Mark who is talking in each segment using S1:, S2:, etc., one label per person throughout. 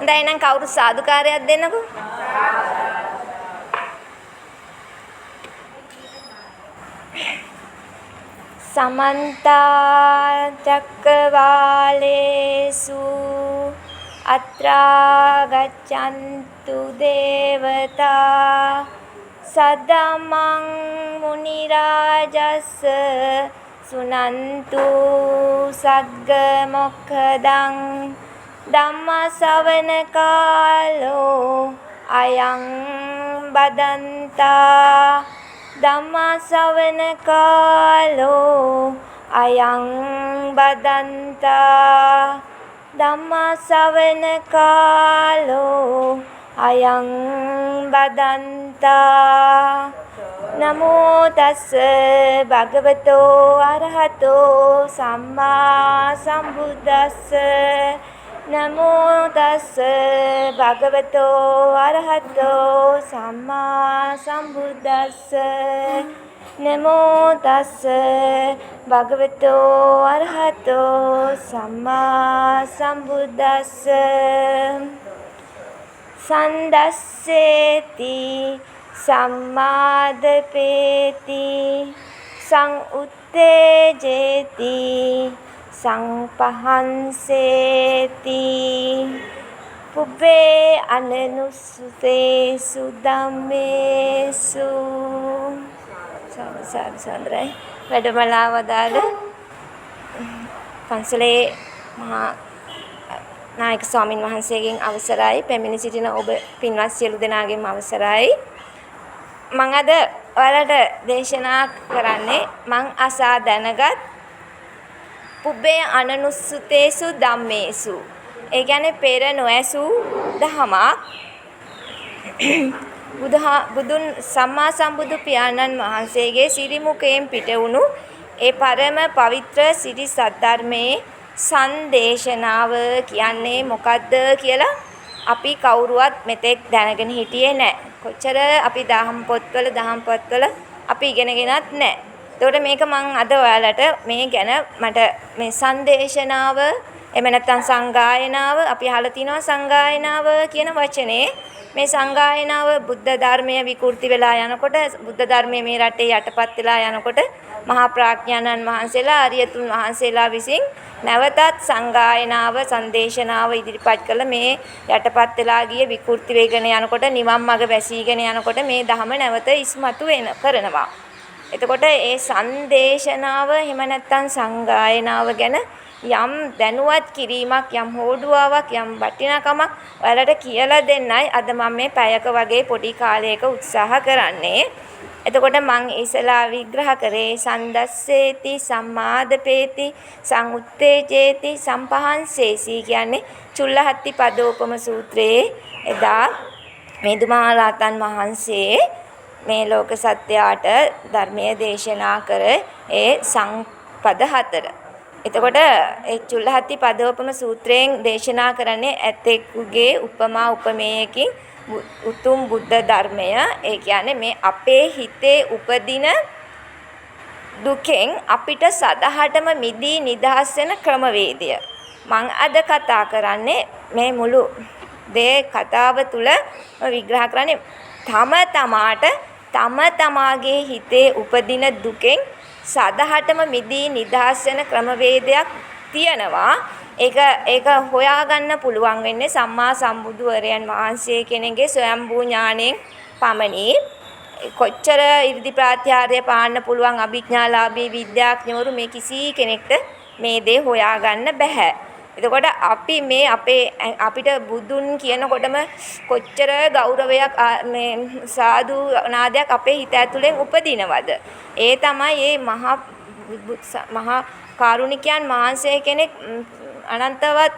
S1: හොඳයි එහෙනම් කවුරු සාදුකාරයක් දෙන්නකෝ. समन्त चक्रवालेषु अत्रा गच्छन्तु देवता सद्धम्मं मुनिराजस्य सुनन्तु सद्गमोक्षदं ධම්මසවන කාලෝ අයං බදන්තා ධම්මසවන කාලෝ අයං බදන්තා ධම්මසවන කාලෝ අයං බදන්තා නමෝ තස්ස භගවතෝ අරහතෝ සම්මා සම්බුද්දස්ස නමෝ තස්ස භගවතෝ අරහතෝ සම්මා සම්බුද්දස්ස නමෝ තස්ස භගවතෝ අරහතෝ සම්මා සම්බුද්දස්ස සන්දස්සේති සම්මාදපේති සංඋත්තේජේති සංපහන්සේති පුබ්බේ අනනුස්සතේසු ධම්මේසු සාරයි වැඩමලාවදාල පන්සලේ මහා නායක ස්වාමින් වහන්සේගෙන් අවසරයි පැමිණ සිටින ඔබ පින්වත් සියලු දෙනාගේම අවසරයි මම අද ඔයාලට දේශනා කරන්නේ මං අසා දැනගත් පුබ්බේ අනනුස්සතේසු ධම්මේසු ඒ කියන්නේ පෙර නොඇසූ දහමක් බුදුන් සම්මා සම්බුදු පියාණන් වහන්සේගේ සිරිමුඛයෙන් පිට වුණු ඒ පරම පවිත්‍ර සිරි සද්ධර්මයේ සංදේශනාව කියන්නේ මොකද්ද කියලා අපි කවුරුවත් මෙතෙක් දැනගෙන හිටියේ නැහැ. කොච්චර අපි දහම් පොත්වල අපි ඉගෙනගෙනත් නැහැ. එතකොට මේක මම අද ඔයාලට මේ ගැන මට මේ සංදේශනාව එහෙම නැත්නම් සංගායනාව අපි අහලා තිනවා සංගායනාව කියන වචනේ මේ සංගායනාව බුද්ධ ධර්මයේ විකෘති වෙලා යනකොට බුද්ධ ධර්මයේ මේ රටේ යටපත් වෙලා යනකොට මහා ප්‍රඥානන් වහන්සේලා ආර්යතුන් වහන්සේලා විසින් නැවතත් සංගායනාව සංදේශනාව ඉදිරිපත් කළ මේ යටපත් වෙලා ගිය විකෘති වේගන යනකොට නිවන් මඟ වැසීගෙන යනකොට මේ ධම නැවත ඉස්මතු කරනවා. එතකොට ඒ සංදේශනාව එහෙම නැත්නම් සංගායනාව ගැන යම් දැනුවත් කිරීමක් යම් හෝඩුවාවක් යම් වටිනාකමක් ඔයාලට කියලා දෙන්නයි අද මම මේ පැයක වගේ පොඩි කාලයක උත්සාහ කරන්නේ. එතකොට මම ඉස්සලා විග්‍රහ කරේ සන්දස්සේති සම්මාදපේති සංඋත්තේජේති සම්පහන්සේසි කියන්නේ චුල්ලහත්ති පදෝපම සූත්‍රයේ එදා මෙදුමහරහතන් වහන්සේ මේ ලෝක සත්‍යයට ධර්මයේ දේශනා කර ඒ සංපද හතර. එතකොට ඒ චුල්ලහත්ති පදෝපම සූත්‍රයෙන් දේශනා කරන්නේ ඇතෙකුගේ උපමා උපමේයකින් උතුම් බුද්ධ ධර්මය. ඒ කියන්නේ මේ අපේ හිතේ උපදින දුකෙන් අපිට සදහටම මිදී නිදහස් වෙන ක්‍රමවේදය. මම අද කතා කරන්නේ මේ මුළු දේ කතාව තුළ විග්‍රහ කරන්නේ තම තමාගේ හිතේ උපදින දුකෙන් සදහටම මිදී නිදහස් වෙන ක්‍රමවේදයක් තියෙනවා. ඒක හොයාගන්න පුළුවන් වෙන්නේ සම්මා සම්බුදුවරයන් වහන්සේ කෙනෙක්ගේ ස්වයම්බූ ඥාණයෙන් පමණි. කොච්චර 이르දි ප්‍රාත්‍යාරය පාන්න පුළුවන් අභිඥාලාභී විද්‍යාඥවරු මේ කිසි කෙනෙක්ට මේ දේ හොයාගන්න බෑ. එතකොට අපි මේ අපිට බුදුන් කියනකොටම කොච්චර ගෞරවයක් මේ සාදු නාදයක් අපේ හිත ඇතුලෙන් උපදිනවද? ඒ තමයි මේ මහා කාරුණිකයන් වහන්සේ කෙනෙක් අනන්තවත්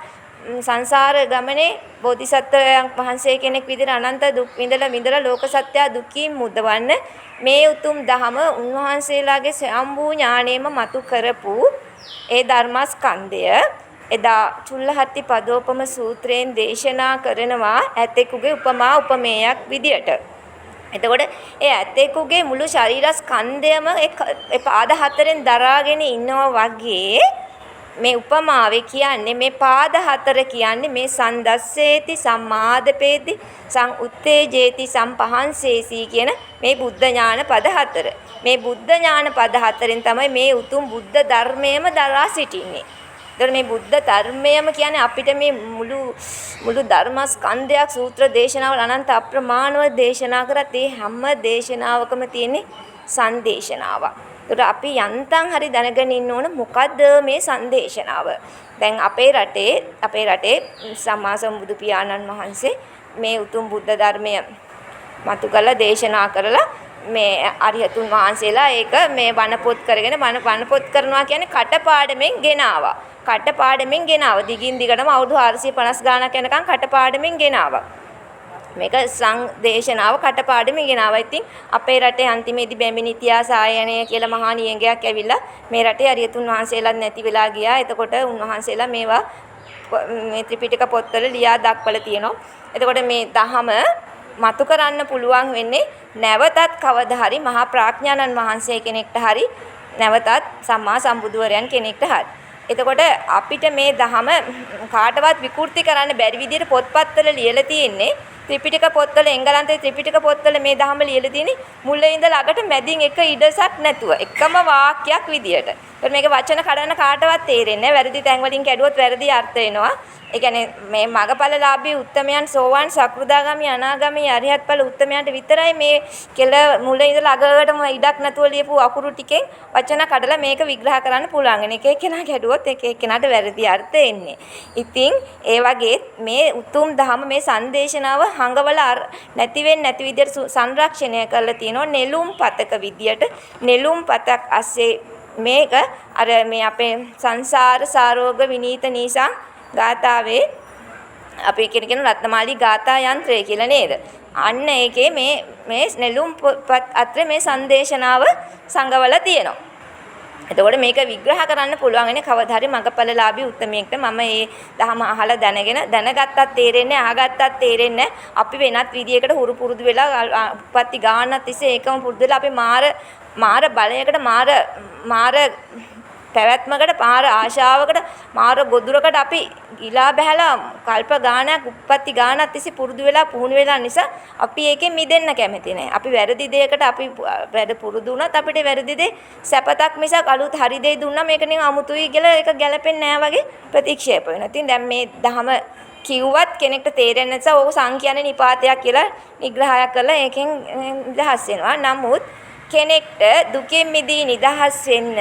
S1: සංසාර ගමනේ බෝධිසත්වයන් වහන්සේ කෙනෙක් විදිහට අනන්ත දුක් විඳලා ලෝක සත්‍ය දුකින් මුදවන්න මේ උතුම් ධම උන්වහන්සේලාගේ ස්වයම්බූ ඥාණයෙන්ම මතු කරපු ඒ ධර්මස්කන්ධය එදා චුල්ලහත්ති පදෝපම සූත්‍රයෙන් දේශනා කරනවා ඇතෙකුගේ උපමා උපමේයක් විදියට. එතකොට ඒ ඇතෙකුගේ මුළු ශරීර ස්කන්ධයම ඒ පාද හතරෙන් දරාගෙන ඉන්නවා වගේ මේ උපමාවේ කියන්නේ මේ පාද හතර කියන්නේ මේ සන්දස්සේති සම්මාදපේති සංඋත්තේජේති සම්පහන්සේසි කියන මේ බුද්ධ ඥාන පද හතර. මේ බුද්ධ ඥාන පද හතරෙන් තමයි මේ උතුම් බුද්ධ ධර්මයම දරා සිටින්නේ. ඒතර මේ බුද්ධ ධර්මයම කියන්නේ අපිට මේ මුළු ධර්මස්කන්ධයක් සූත්‍ර දේශනාවල අනන්ත අප්‍රමාණව දේශනා කරත් ඒ හැම දේශනාවකම තියෙන්නේ සංදේශනාවක්. ඒතර අපි යන්තම් හරි දැනගෙන ඉන්න ඕන මොකද්ද මේ සංදේශනාව. දැන් අපේ රටේ සම්මා සම්බුදු පියාණන් වහන්සේ මේ උතුම් බුද්ධ ධර්මය මතු කරලා දේශනා කරලා මේ අරිහතුන් වහන්සේලා ඒක මේ වනපොත් කරගෙන වනපොත් කරනවා කියන්නේ කටපාඩමෙන් ගෙනාවා. කටපාඩමෙන් ගෙනාවා. දිගින් දිගටම අවුරුදු 450 ගාණක් යනකම් කටපාඩමෙන් ගෙනාවා. මේක සංදේශනාව කටපාඩමෙන් ගෙනාවා. ඉතින් අපේ රටේ අන්තිමේදී බැමිණි ඉතිහාස ආයනය කියලා මහා නියඟයක් ඇවිල්ලා මේ රටේ අරියතුන් වහන්සේලාත් නැති වෙලා ගියා. එතකොට උන්වහන්සේලා මේවා මේ ත්‍රිපිටක පොත්වල ලියා දක්වලා තියෙනවා. එතකොට මේ දහම මතු කරන්න පුළුවන් වෙන්නේ නැවතත් කවදා හරි මහා ප්‍රඥානන් වහන්සේ කෙනෙක්ට හරි නැවතත් සම්මා සම්බුදුවරයන් කෙනෙක්ට හරි. එතකොට අපිට මේ දහම කාටවත් විකෘති කරන්න බැරි විදිහට පොත්පත්වල ලියලා තියෙන්නේ ත්‍රිපිටක පොත්වල එංගලන්තයේ ත්‍රිපිටක පොත්වල මේ දහම ලියලා තියෙන්නේ මුලින් ඉඳලා අගට මැදින් එක ඉඩසක් නැතුව එකම වාක්‍යයක් විදියට. ඒත් මේක වචන කඩන්න කාටවත් තේරෙන්නේ නැහැ. වැරදි තැන් වලින් කැඩුවොත් වැරදි අර්ථ එනවා. ඒ කියන්නේ මේ මගපලලාභී උත්තමයන් සෝවාන් සකෘදාගාමි අනාගාමි අරිහත් ඵල උත්තමයන්ට විතරයි මේ කෙල මුලින් ඉඳලා අගටම ඉඩක් නැතුව ලියපු අකුරු ටිකෙන් වචන කඩලා මේක විග්‍රහ කරන්න පුළුවන්. එක එක්කෙනා කැඩුවොත් එක එක්කෙනාට වැරදි අර්ථ එන්නේ. ඉතින් ඒ වගේ මේ උතුම් ධම මේ සංදේශනාව හංගවල නැති වෙන්නේ නැති විදියට සංරක්ෂණය කරලා තියෙනවා නෙළුම් පතක විදියට. නෙළුම් පතක් ASCII මේක අර මේ අපේ සංසාර සාරෝග විනීත නීසං ගාථාවේ අපි කියන රත්නමාලී ගාථා යන්ත්‍රය කියලා නේද? අන්න ඒකේ මේ නෙළුම් පත් අත්‍රේ මේ සංදේශනාව සංගවල තියෙනවා. එතකොට මේක විග්‍රහ කරන්න පුළුවන් වෙන්නේ කවදා හරි මගපලලාභී උත්තමයෙක්ට මම මේ දහම අහලා දැනගත්තත් තේරෙන්නේ අහගත්තත් තේරෙන්නේ අපි වෙනත් විදියකට හුරු පුරුදු වෙලා උපත්ති ගානක් තිස්සේ ඒකම පුරුදු වෙලා අපි මාර බලයකට මාර පැවැත්මකට මාර ආශාවකට මාර ගොදුරකට අපි ගිලා බහැලා කල්ප ගානක් උප්පත්ති ගානක් තිස්සේ පුරුදු වෙලා පුහුණු වෙලා නිසා අපි ඒකෙන් මිදෙන්න කැමති නැහැ. අපි වැරදි දෙයකට අපි වැඩ පුරුදු වුණත් අපිට වැරදි දෙය සැපතක් මිසක් අලුත් හරි දෙය දුන්නා මේක නිකන් අමුතුයි කියලා ඒක ගැලපෙන්නේ නැහැ වගේ ප්‍රතික්ෂේප වෙනවා. ඉතින් දැන් මේ දහම කිව්වත් කෙනෙක්ට තේරෙන්නේ නැත්නම් ඕක සංඛ්‍යාන නිපාතයක් කියලා නිග්‍රහයක් කරලා ඒකෙන් නිදහස් වෙනවා. නමුත් කෙනෙක්ට දුකෙන් මිදී නිදහස් වෙන්න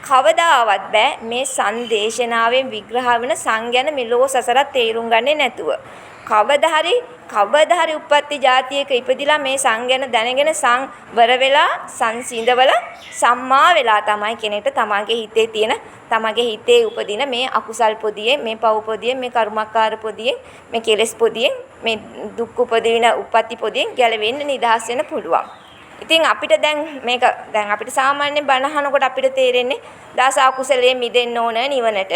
S1: කවදාවත් බෑ මේ සංදේශනාවෙන් විග්‍රහ වෙන සංඥාන මෙලෝ සසරත් තේරුම් ගන්නේ නැතුව. කවදා හරි උප්පත්ති ජාතියක ඉපදිලා මේ සංඥාන දැනගෙන සංවර වෙලා සංසිඳවල සම්මා වෙලා තමයි කෙනෙක්ට තමගේ හිතේ තියෙන තමගේ හිතේ උපදින මේ අකුසල් පොදියෙන් මේ පව් පොදියෙන් මේ කර්මකාර පොදියෙන් මේ කෙලෙස් පොදියෙන් මේ දුක් උපදින උප්පත්ති පොදියෙන් ගැලවෙන්න නිදහස් වෙන්න පුළුවන්. ඉතින් අපිට දැන් අපිට සාමාන්‍යයෙන් බණ අහනකොට අපිට තේරෙන්නේ දස අකුසලයෙන් මිදෙන්න ඕන නිවනට.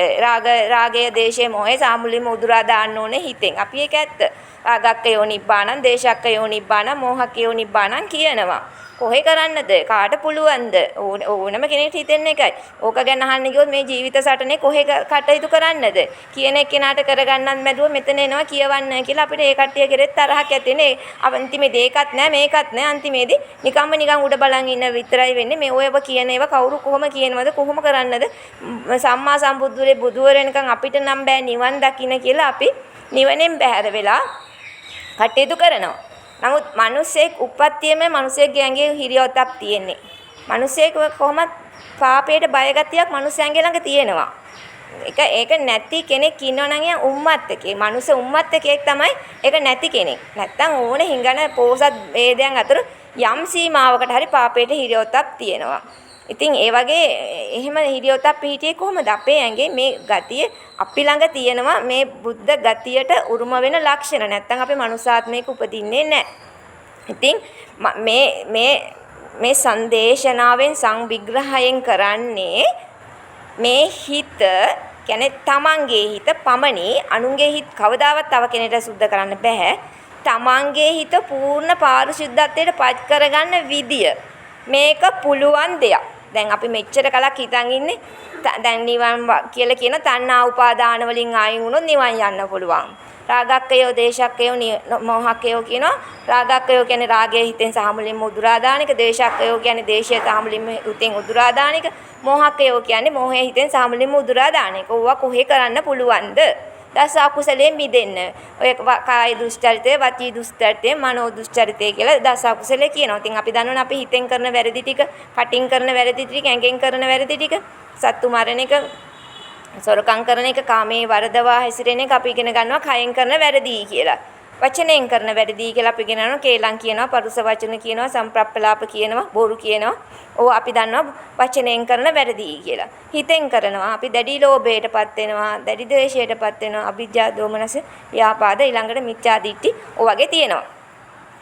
S1: රාගය, දේශය, මොහය සාමුලින්ම උදුරා දාන්න ඕනේ හිතෙන්. අපි ඒක ඇත්ත. රාගක්කයෝ නිබ්බාණං, දේශක්කයෝ නිබ්බාණං, මොහක්කයෝ නිබ්බාණං කියනවා. කොහේ කරන්නද? කාට පුළුවන්ද? ඕනම කෙනෙක්ට හිතෙන්න එකයි. ඕක ගැන අහන්න ගියොත් මේ ජීවිත සටනේ කොහේ කටයුතු කරන්නද? කියන එක්කෙනාට කරගන්නත් මැදුව මෙතන එනවා කියවන්න කියලා අපිට ඒ කට්ටිය කෙරෙත් තරහක් ඇතිනේ. අන්තිමේදී ඒකත් නැහැ මේකත් නැහැ. අන්තිමේදී නිකන් උඩ බලන් ඉන්න විතරයි වෙන්නේ. මේ ඔයව කියන ඒවා කවුරු කොහොම කියනවද? කොහොම කරන්නද? සම්මා සම්බුද්ධුරේ බුදුවරෙනකන් අපිට නම් බෑ නිවන් දකින්න කියලා අපි නිවනෙන් බැහැර වෙලා කටයුතු කරනවා. නමුත් මිනිස්සෙක් උප්පත්තියේම මිනිස්සෙක්ගේ ඇඟේ හිරියොතක් තියෙන්නේ. මිනිස්සෙක් කොහොමද පාපයට බය ගතියක් මිනිස්සයන්ගේ ළඟ තියෙනවා. ඒක නැති කෙනෙක් ඉන්නවනම් එයා උම්මත්තකේ. මිනිස්ස උම්මත්තකෙක් තමයි ඒක නැති කෙනෙක්. නැත්තම් ඕනේ හිඟන පෝසත් වේදයන් අතර යම් සීමාවකට හරි පාපයට හිරියොතක් තියෙනවා. ඉතින් ඒ වගේ එහෙම හිරියොතක් පිහිටියේ කොහොමද? අපේ ඇඟේ මේ ගතිය අපි ළඟ තියෙනවා මේ බුද්ධ ගතියට උරුම වෙන ලක්ෂණ. නැත්තම් අපි මනුසාත්මයක උපදින්නේ නැහැ. ඉතින් මේ සංදේශනාවෙන් සංවිග්‍රහයෙන් කරන්නේ මේ හිත කියන්නේ තමන්ගේ හිත පමණි අනුන්ගේ හිත කවදාවත් තව කෙනෙකුට සුද්ධ කරන්න බෑ. තමන්ගේ හිත පූර්ණ පාරිශුද්ධත්වයට පත් කරගන්න විදිය මේක පුළුවන් දෙයක්. දැන් අපි මෙච්චර කලක් හිතන් ඉන්නේ දැන් නිවන් කියලා කියන තණ්හා උපාදාන වලින් ආයින් වුණොත් නිවන් යන්න පුළුවන්. රාගක්කයෝ දේශක්කයෝ මොහක්කයෝ කියනවා. රාගක්කයෝ කියන්නේ රාගය හිතෙන් සාමුලින්ම උදුරා දාන එක. දේශක්කයෝ කියන්නේ දේශය සාමුලින්ම හිතෙන් උදුරා දාන එක. මොහක්කයෝ කියන්නේ මොහය හිතෙන් සාමුලින්ම උදුරා දාන එක. ඕවා කොහේ කරන්න පුළුවන්ද? දස අකුසලයෙන් මිදෙන්න. ඔය කාය දුස්චරිතය, වචී දුස්චරිතය, මනෝ දුස්චරිතය කියලා දස අකුසලේ කියනවා. ඉතින් අපි දන්නවනේ අපි හිතෙන් කරන වැරදි ටික, කටින් කරන වැරදි ටික, ඇඟෙන් කරන වැරදි ටික, සත්තු මරණ එක, සොරකම් කරන එක, කාමයේ වරදවා හැසිරෙන එක අපි ඉගෙන ගන්නවා කයෙන් කරන වැරදි කියලා. වචනයෙන් කරන වැරදි කියලා අපි ඉගෙන ගන්නවා කේලම් කියනවා, පරුස වචන කියනවා, සම්ප්‍රප්පලාප කියනවා, බොරු කියනවා. ඕවා අපි දන්නවා වචනයෙන් කරන වැරදි කියලා. හිතෙන් කරනවා අපි දැඩි ලෝභයටපත් වෙනවා, දැඩි ද්වේෂයටපත් වෙනවා, අවිජ්ජා දෝමනස, ව්‍යාපාද ඊළඟට මිච්ඡා දිට්ඨි ඔය වගේ තියෙනවා.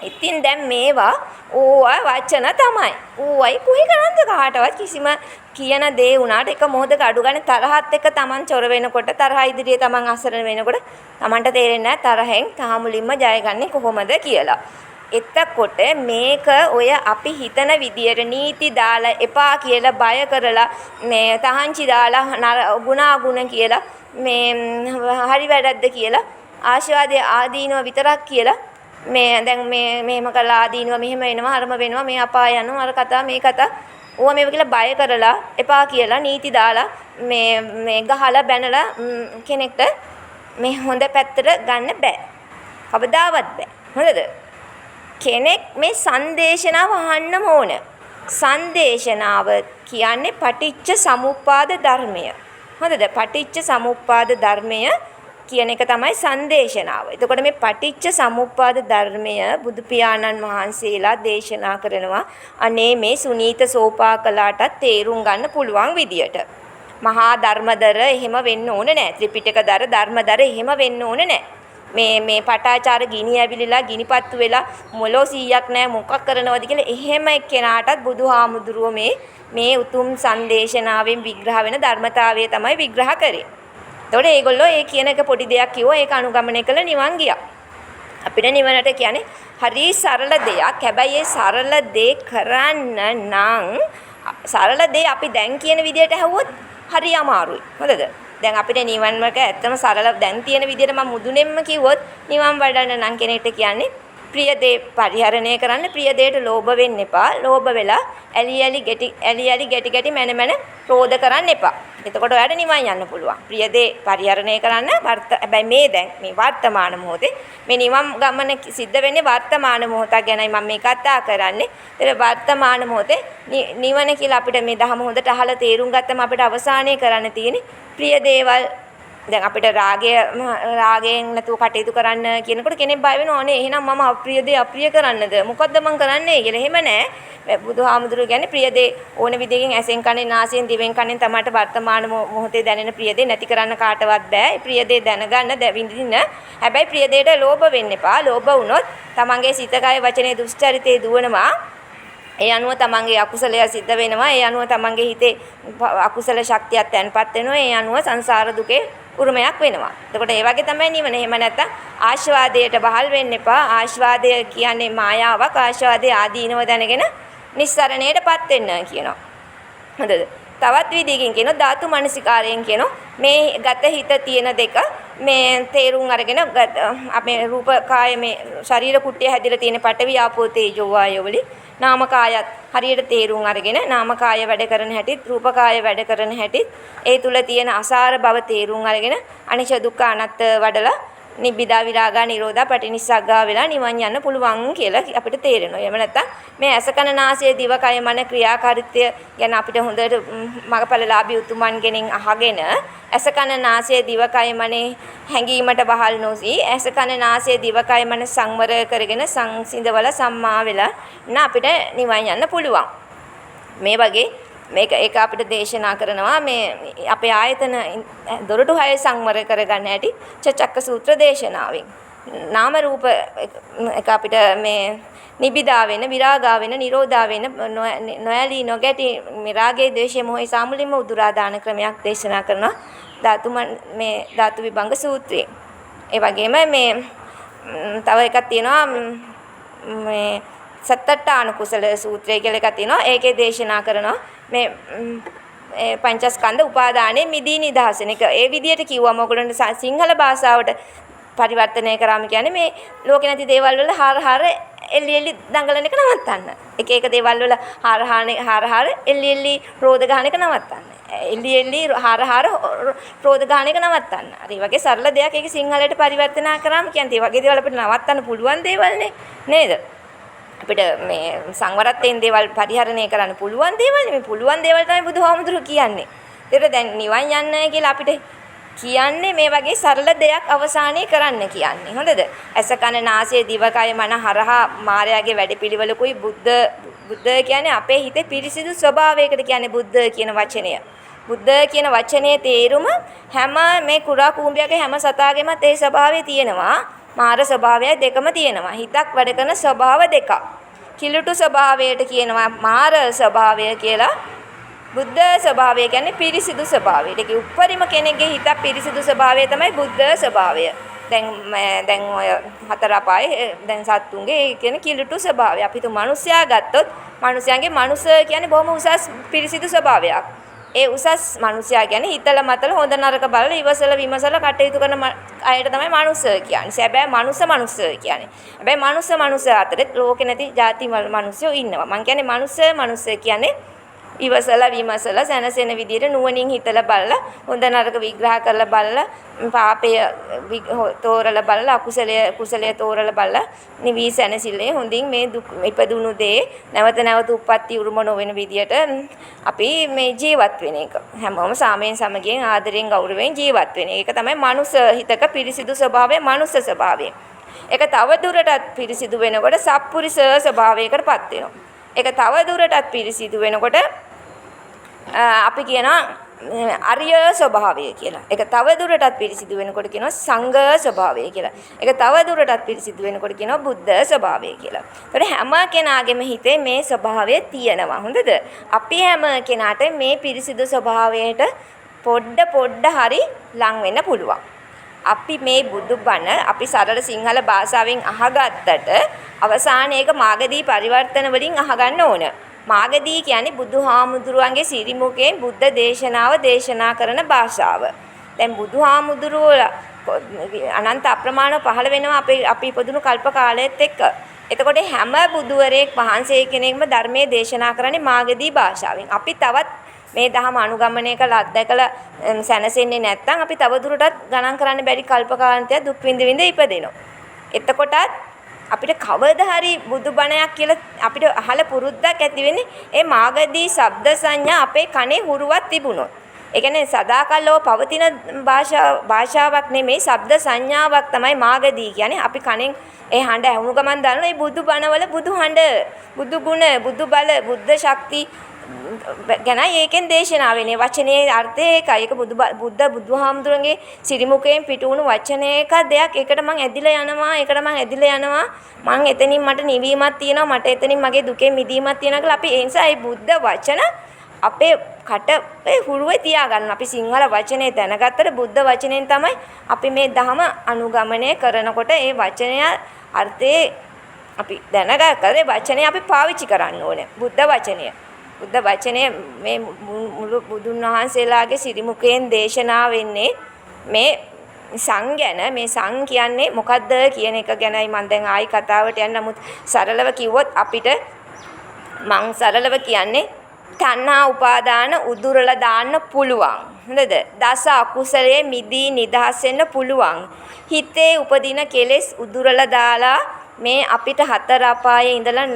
S1: ඉතින් දැන් මේවා ඕවා වචන තමයි. ඕවයි කොහේ කරන්ද කාටවත් කිසිම කියන දේ වුණාට එක මොහොතක අඩු ගන්න තරහත් එක්ක Taman චොර වෙනකොට තරහ ඉදිරියේ Taman අසරණ වෙනකොට Tamanට තේරෙන්නේ නැහැ තරහෙන් තාමුලින්ම ජයගන්නේ කොහොමද කියලා. එතකොට මේක ඔය අපි හිතන විදියට නීති දාලා එපා කියලා බය කරලා මේ තහංචි දාලා ගුණ කියලා මේ හරි වැඩක්ද කියලා ආශාදී ආදීනව විතරක් කියලා මේ දැන් මෙහෙම කළා ආදීනව මෙහෙම වෙනවා අරම වෙනවා මේ අපාය යනවා අර කතා මේ කතා ඕවා මේව කියලා බය කරලා එපා කියලා නීති දාලා මේ ගහලා බැනලා කෙනෙක්ට මේ හොඳ පැත්තට ගන්න බෑ. කවදාවත් බෑ. හොඳද? කෙනෙක් මේ සංදේශනාව අහන්නම ඕන. සංදේශනාව කියන්නේ පටිච්ච සමුප්පාද ධර්මය. හොඳද? පටිච්ච සමුප්පාද ධර්මය කියන එක තමයි සංදේශනාව. එතකොට මේ පටිච්ච සමුප්පාද ධර්මය බුදු පියාණන් වහන්සේලා දේශනා කරනවා අනේ මේ සුනීත සෝපාකලාටත් තේරුම් ගන්න පුළුවන් විදියට. මහා ධර්මදර එහෙම වෙන්න ඕනේ නැහැ. ත්‍රිපිටකදර ධර්මදර එහෙම වෙන්න ඕනේ නැහැ. මේ පටාචාර ගිනි ඇවිලිලා ගිනිපත්තු වෙලා මොලෝ 100ක් නැහැ මොකක් කරනවද කියලා එහෙම එක්කෙනාටත් බුදුහාමුදුරුවෝ මේ උතුම් සංදේශනාවෙන් විග්‍රහ වෙන ධර්මතාවය තමයි විග්‍රහ කරේ. එතකොට ඒගොල්ලෝ ඒ කියන එක පොඩි දෙයක් කිව්වා ඒක අනුගමනය කළ නිවන් ගියා. අපිට නිවනට කියන්නේ හරි සරල දෙයක්. හැබැයි ඒ සරල දේ කරන්න නම් සරල දේ අපි දැන් කියන විදියට ඇහුවොත් හරි අමාරුයි. හොඳද? දැන් අපිට නිවන් මාර්ගය ඇත්තම සරල දැන් තියෙන විදියට මම මුදුනෙන්ම කිව්වොත් නිවන් වඩන්න නම් කෙනෙක්ට කියන්නේ ප්‍රිය දේ පරිහරණය කරන්න ප්‍රිය දේට ලෝභ වෙන්න එපා. ලෝභ වෙලා ඇලි ගැටි මැන ක්‍රෝධ කරන්න එපා. එතකොට ඔයාලට නිවන් යන්න පුළුවන්. ප්‍රිය දේ පරිහරණය කරන්න හැබැයි මේ දැන් මේ වර්තමාන මොහොතේ මේ නිවන් ගමන සිද්ධ වෙන්නේ වර්තමාන මොහොතක් ගැනයි මම මේ කතා කරන්නේ. ඒතර වර්තමාන මොහොතේ නිවන කියලා අපිට මේ දහම හොඳට අහලා තේරුම් ගත්තම අපිට අවසානයේ කරන්න තියෙන්නේ ප්‍රිය දේවල් දැන් අපිට රාගයෙන් නැතුව කටයුතු කරන්න කියනකොට කෙනෙක් බය වෙනවා නේ එහෙනම් මම අප්‍රිය කරන්නද මොකද්ද මං කරන්නේ කියලා. එහෙම නෑ. බුදුහාමුදුරුවෝ කියන්නේ ප්‍රිය දේ ඕන විදිහකින් ඇසෙන් කනෙන් නාසයෙන් දිවෙන් කනෙන් තමයි වර්තමාන මොහොතේ දැනෙන ප්‍රිය දේ නැති කරන්න කාටවත් බෑ. ප්‍රිය දේ දැනගන්න දැවිඳින්න. හැබැයි ප්‍රිය දේට ලෝභ වෙන්න එපා. ලෝභ වුණොත් තමන්ගේ සිත කය වචනේ දුස්චරිතේ දුවනවා. ඒ අනුව තමන්ගේ අකුසලය සිද්ධ වෙනවා. ඒ අනුව තමන්ගේ හිතේ අකුසල ශක්තියක් තැන්පත් වෙනවා. ඒ අනුව සංසාර දුකේ උරුමයක් වෙනවා. එතකොට ඒ වගේ තමයි නිවන. එහෙම නැත්නම් ආශාවාදයට බහල් වෙන්න එපා. ආශාවාදය කියන්නේ මායාවක්. ආශාවාදයේ ආදීනව දැනගෙන නිස්සරණයටපත් වෙන්න කියනවා. හොඳද? තවත් විදිහකින් කියනවා ධාතු මනසිකාරයෙන් කියනවා මේ ගත හිත තියෙන දෙක මේ තේරුම් අරගෙන අපේ රූප කාය මේ ශරීර කුට්ටිය හැදිලා තියෙන පඨවි ආපෝ තේජෝ වායෝ වලින් නාම කායත් හරියට තේරුම් අරගෙන නාම කාය වැඩ කරන හැටිත් රූප කාය වැඩ කරන හැටිත් ඒ තුල තියෙන අසාර බව තේරුම් අරගෙන අනිච්ච දුක්ඛ අනාත්ම වඩලා නිබ්බිදා විරාගා නිරෝධා පටිනිස්සග්ගා වෙලා නිවන් යන්න පුළුවන් කියලා අපිට තේරෙනවා. එහෙම නැත්නම් මේ ඇසකන නාසය දිව කය මන ක්‍රියාකාරීත්වය ගැන අපිට හොඳට මගපළලාභී උතුමන්ගෙන් අහගෙන ඇසකන නාසය දිව කය මනේ හැඟීමට බහල් නොසී ඇසකන නාසය දිව කය මන සංවර කරගෙන සංසිඳවල සම්මා වෙලා අපිට නිවන් යන්න පුළුවන්. මේ වගේ ඒක අපිට දේශනා කරනවා මේ අපේ ආයතන දොරටු 6 සංවර කරගන්න හැටි චක්ක සූත්‍ර දේශනාවෙන්. නාම රූප එක අපිට මේ නිබිදා වෙන විරාගා වෙන නිරෝධා වෙන නොයලී නොගැටි මේ රාගයේ ද්වේෂයේ මොහේ සාමුලින්ම උදුරා දාන ක්‍රමයක් දේශනා කරනවා මේ ධාතු විභංග සූත්‍රයේ. ඒ වගේම මේ තව එකක් තියෙනවා මේ සත්තට්ඨාන කුසල සූත්‍රය කියලා එකක් තියෙනවා. ඒකේ දේශනා කරනවා මේ පංචස්කන්ධ උපාදානයේ මිදී නිදහසන එක. ඒ විදිහට කිව්වම ඔයගොල්ලන්ට සිංහල භාෂාවට පරිවර්තනය කරාම කියන්නේ මේ ලෝකේ නැති දේවල් වල හාර එල්ලි දඟලන එක නවත්තන්න. එක දේවල් වල හාර එල්ලි රෝද ගන්න එක නවත්තන්න. එල්ලි හාර රෝද ගන්න එක නවත්තන්න. හරි වගේ සරල දෙයක් ඒක සිංහලයට පරිවර්තන කරාම කියන්නේ ඒ වගේ දේවල් අපිට නවත්තන්න පුළුවන් දේවල් නේද? අපිට මේ සංවරයෙන් දේවල් පරිහරණය කරන්න පුළුවන් දේවල් මේ පුළුවන් දේවල් තමයි බුදුහාමුදුරුවෝ කියන්නේ. ඒකට දැන් නිවන් යන්න කියලා අපිට කියන්නේ මේ වගේ සරල දෙයක් අවසානයේ කරන්න කියන්නේ. හොඳද? ඇස කන නාසය දිවකය මන හරහා මායාවේ වැඩපිළිවෙලකුයි බුද්ධ කියන්නේ අපේ හිතේ පිරිසිදු ස්වභාවයකට කියන්නේ බුද්ධ කියන වචනය. බුද්ධ කියන වචනේ තේරුම හැම මේ කුරා කුඹියගේ හැම සතාගෙම ඒ ස්වභාවය තියෙනවා. මාර ස්වභාවය දෙකම තියෙනවා. හිතක් වැඩ කරන ස්වභාව දෙකක්. කිලුටු ස්වභාවයට කියනවා මාර ස්වභාවය කියලා. බුද්ධ ස්වභාවය කියන්නේ පිරිසිදු ස්වභාවය. ඒකේ උප්පරිම කෙනෙක්ගේ හිතක් පිරිසිදු ස්වභාවය තමයි බුද්ධ ස්වභාවය. දැන් ඔය හතර අපායේ දැන් සත්තුන්ගේ ඒ කියන්නේ කිලුටු ස්වභාවය. අපි තු මිනිස්සයා ගත්තොත් මිනිසයන්ගේ මනුස්ස කියන්නේ බොහොම උසස් පිරිසිදු ස්වභාවයක්. ඒ උසස් මිනිසයා කියන්නේ හිතල මතල හොඳ නරක බලලා ඉවසල විමසල කටයුතු කරන අයට තමයි මනුස්ස කියන්නේ. සැබෑ මනුස්ස කියන්නේ. හැබැයි මනුස්ස අතරේ ලෝකේ නැති ಜಾති මනුස්සයෝ ඉන්නවා. මං කියන්නේ මනුස්ස කියන්නේ ඉවසලා විමසලා සැනසෙන විදියට නුවණින් හිතලා බලලා හොඳ නරක විග්‍රහ කරලා බලලා පාපය තෝරලා බලලා කුසලයේ තෝරලා බලලා නිවි සැනසille හොඳින් මේ දුක් ඉපදුණු දේ නැවත උප්පත්ති උරුම නොවන විදියට අපි මේ ජීවත් වෙන එක හැමෝම සාමයෙන් සමගියෙන් ආදරයෙන් ගෞරවයෙන් ජීවත් වෙන එක තමයි මනුස්ස හිතක පිරිසිදු ස්වභාවය මනුස්ස ස්වභාවය. ඒක තව දුරටත් පිරිසිදු වෙනකොට සත්පුරුෂ ස්වභාවයකටපත් වෙනවා. ඒක තව දුරටත් පිරිසිදු වෙනකොට අපි කියනවා ආර්ය ස්වභාවය කියලා. ඒක තව දුරටත් පිරිසිදු වෙනකොට කියනවා සංඝ ස්වභාවය කියලා. ඒක තව දුරටත් පිරිසිදු වෙනකොට කියනවා බුද්ධ ස්වභාවය කියලා. ඒතකොට හැම කෙනාගේම හිතේ මේ ස්වභාවය තියෙනවා. හොඳද? අපි හැම කෙනාට මේ පිරිසිදු ස්වභාවයට පොඩ්ඩ හරි ලං වෙන්න පුළුවන්. අපි මේ බුදුබණ අපි සරල සිංහල භාෂාවෙන් අහගත්තට අවසානයේක මාගදී පරිවර්තන වලින් අහගන්න ඕන. මාගදී කියන්නේ බුදුහාමුදුරුවන්ගේ සිරිමුඛයෙන් බුද්ධ දේශනාව දේශනා කරන භාෂාව. දැන් බුදුහාමුදුරුවෝ අනන්ත අප්‍රමාණව පහළ වෙනවා අපි ඉපදුණු කල්ප කාලයේත් එක්ක. එතකොට හැම බුදුවරයෙක් වහන්සේ කෙනෙක්ම ධර්මයේ දේශනා කරන්නේ මාගදී භාෂාවෙන්. අපි තවත් මේ දහම අනුගමනය කළ අත්දැකලා සැනසෙන්නේ නැත්නම් අපි තවදුරටත් ගණන් කරන්න බැරි කල්ප කාලන්තයක් දුක් විඳ ඉපදෙනවා. එතකොටත් අපිට කවදා හරි බුදුබණයක් කියලා අපිට අහලා පුරුද්දක් ඇති වෙන්නේ ඒ මාගදී ශබ්ද සංඥා අපේ කනේ හුරුවක් තිබුණොත්. ඒ කියන්නේ සදාකල්ව පවතින භාෂාවක් නෙමෙයි ශබ්ද සංඥාවක් තමයි මාගදී කියන්නේ. අපි කනෙන් ඒ හඬ ඇහුණු ගමන් දන්නවා මේ බුදුබණවල බුදු හඬ, බුදු ගුණ, බුදු බල, බුද්ධ ශක්ති ගැන ඒකෙන් දේශනා වෙන්නේ. වචනේ අර්ථය ඒකයි. ඒක බුදුහාමුදුරන්ගේ සිරිමුඛයෙන් පිට වුණු වචනයක දෙයක්. ඒකට මං ඇදිලා යනවා. මං එතනින් මට නිවීමක් තියෙනවා. මට එතනින් මගේ දුකෙන් මිදීමක් තියෙනවා කියලා අපි ඒ නිසා මේ බුද්ධ වචන අපේ කටේ හුරුවේ තියාගන්න. අපි සිංහල වචනේ දැනගත්තට බුද්ධ වචනෙන් තමයි අපි මේ ධහම අනුගමනය කරනකොට ඒ වචනය අර්ථයේ අපි දැනගත්තේ වචනේ අපි පාවිච්චි කරන්න ඕනේ. බුද්ධ වචනය මේ මුළු බුදුන් වහන්සේලාගේ සිරිමුඛයෙන් දේශනා වෙන්නේ මේ සං මේ සං කියන්නේ මොකද්ද කියන එක ගැනයි මම දැන් ආයි කතාවට යන්න. නමුත් සරලව කිව්වොත් අපිට මං සරලව කියන්නේ තණ්හා උපාදාන උදුරලා දාන්න පුළුවන්. හොඳද? දස අකුසලයේ මිදී නිදහස් වෙන්න පුළුවන්. හිතේ උපදින කෙලෙස් උදුරලා දාලා මේ අපිට හතර අපායේ ඉඳලා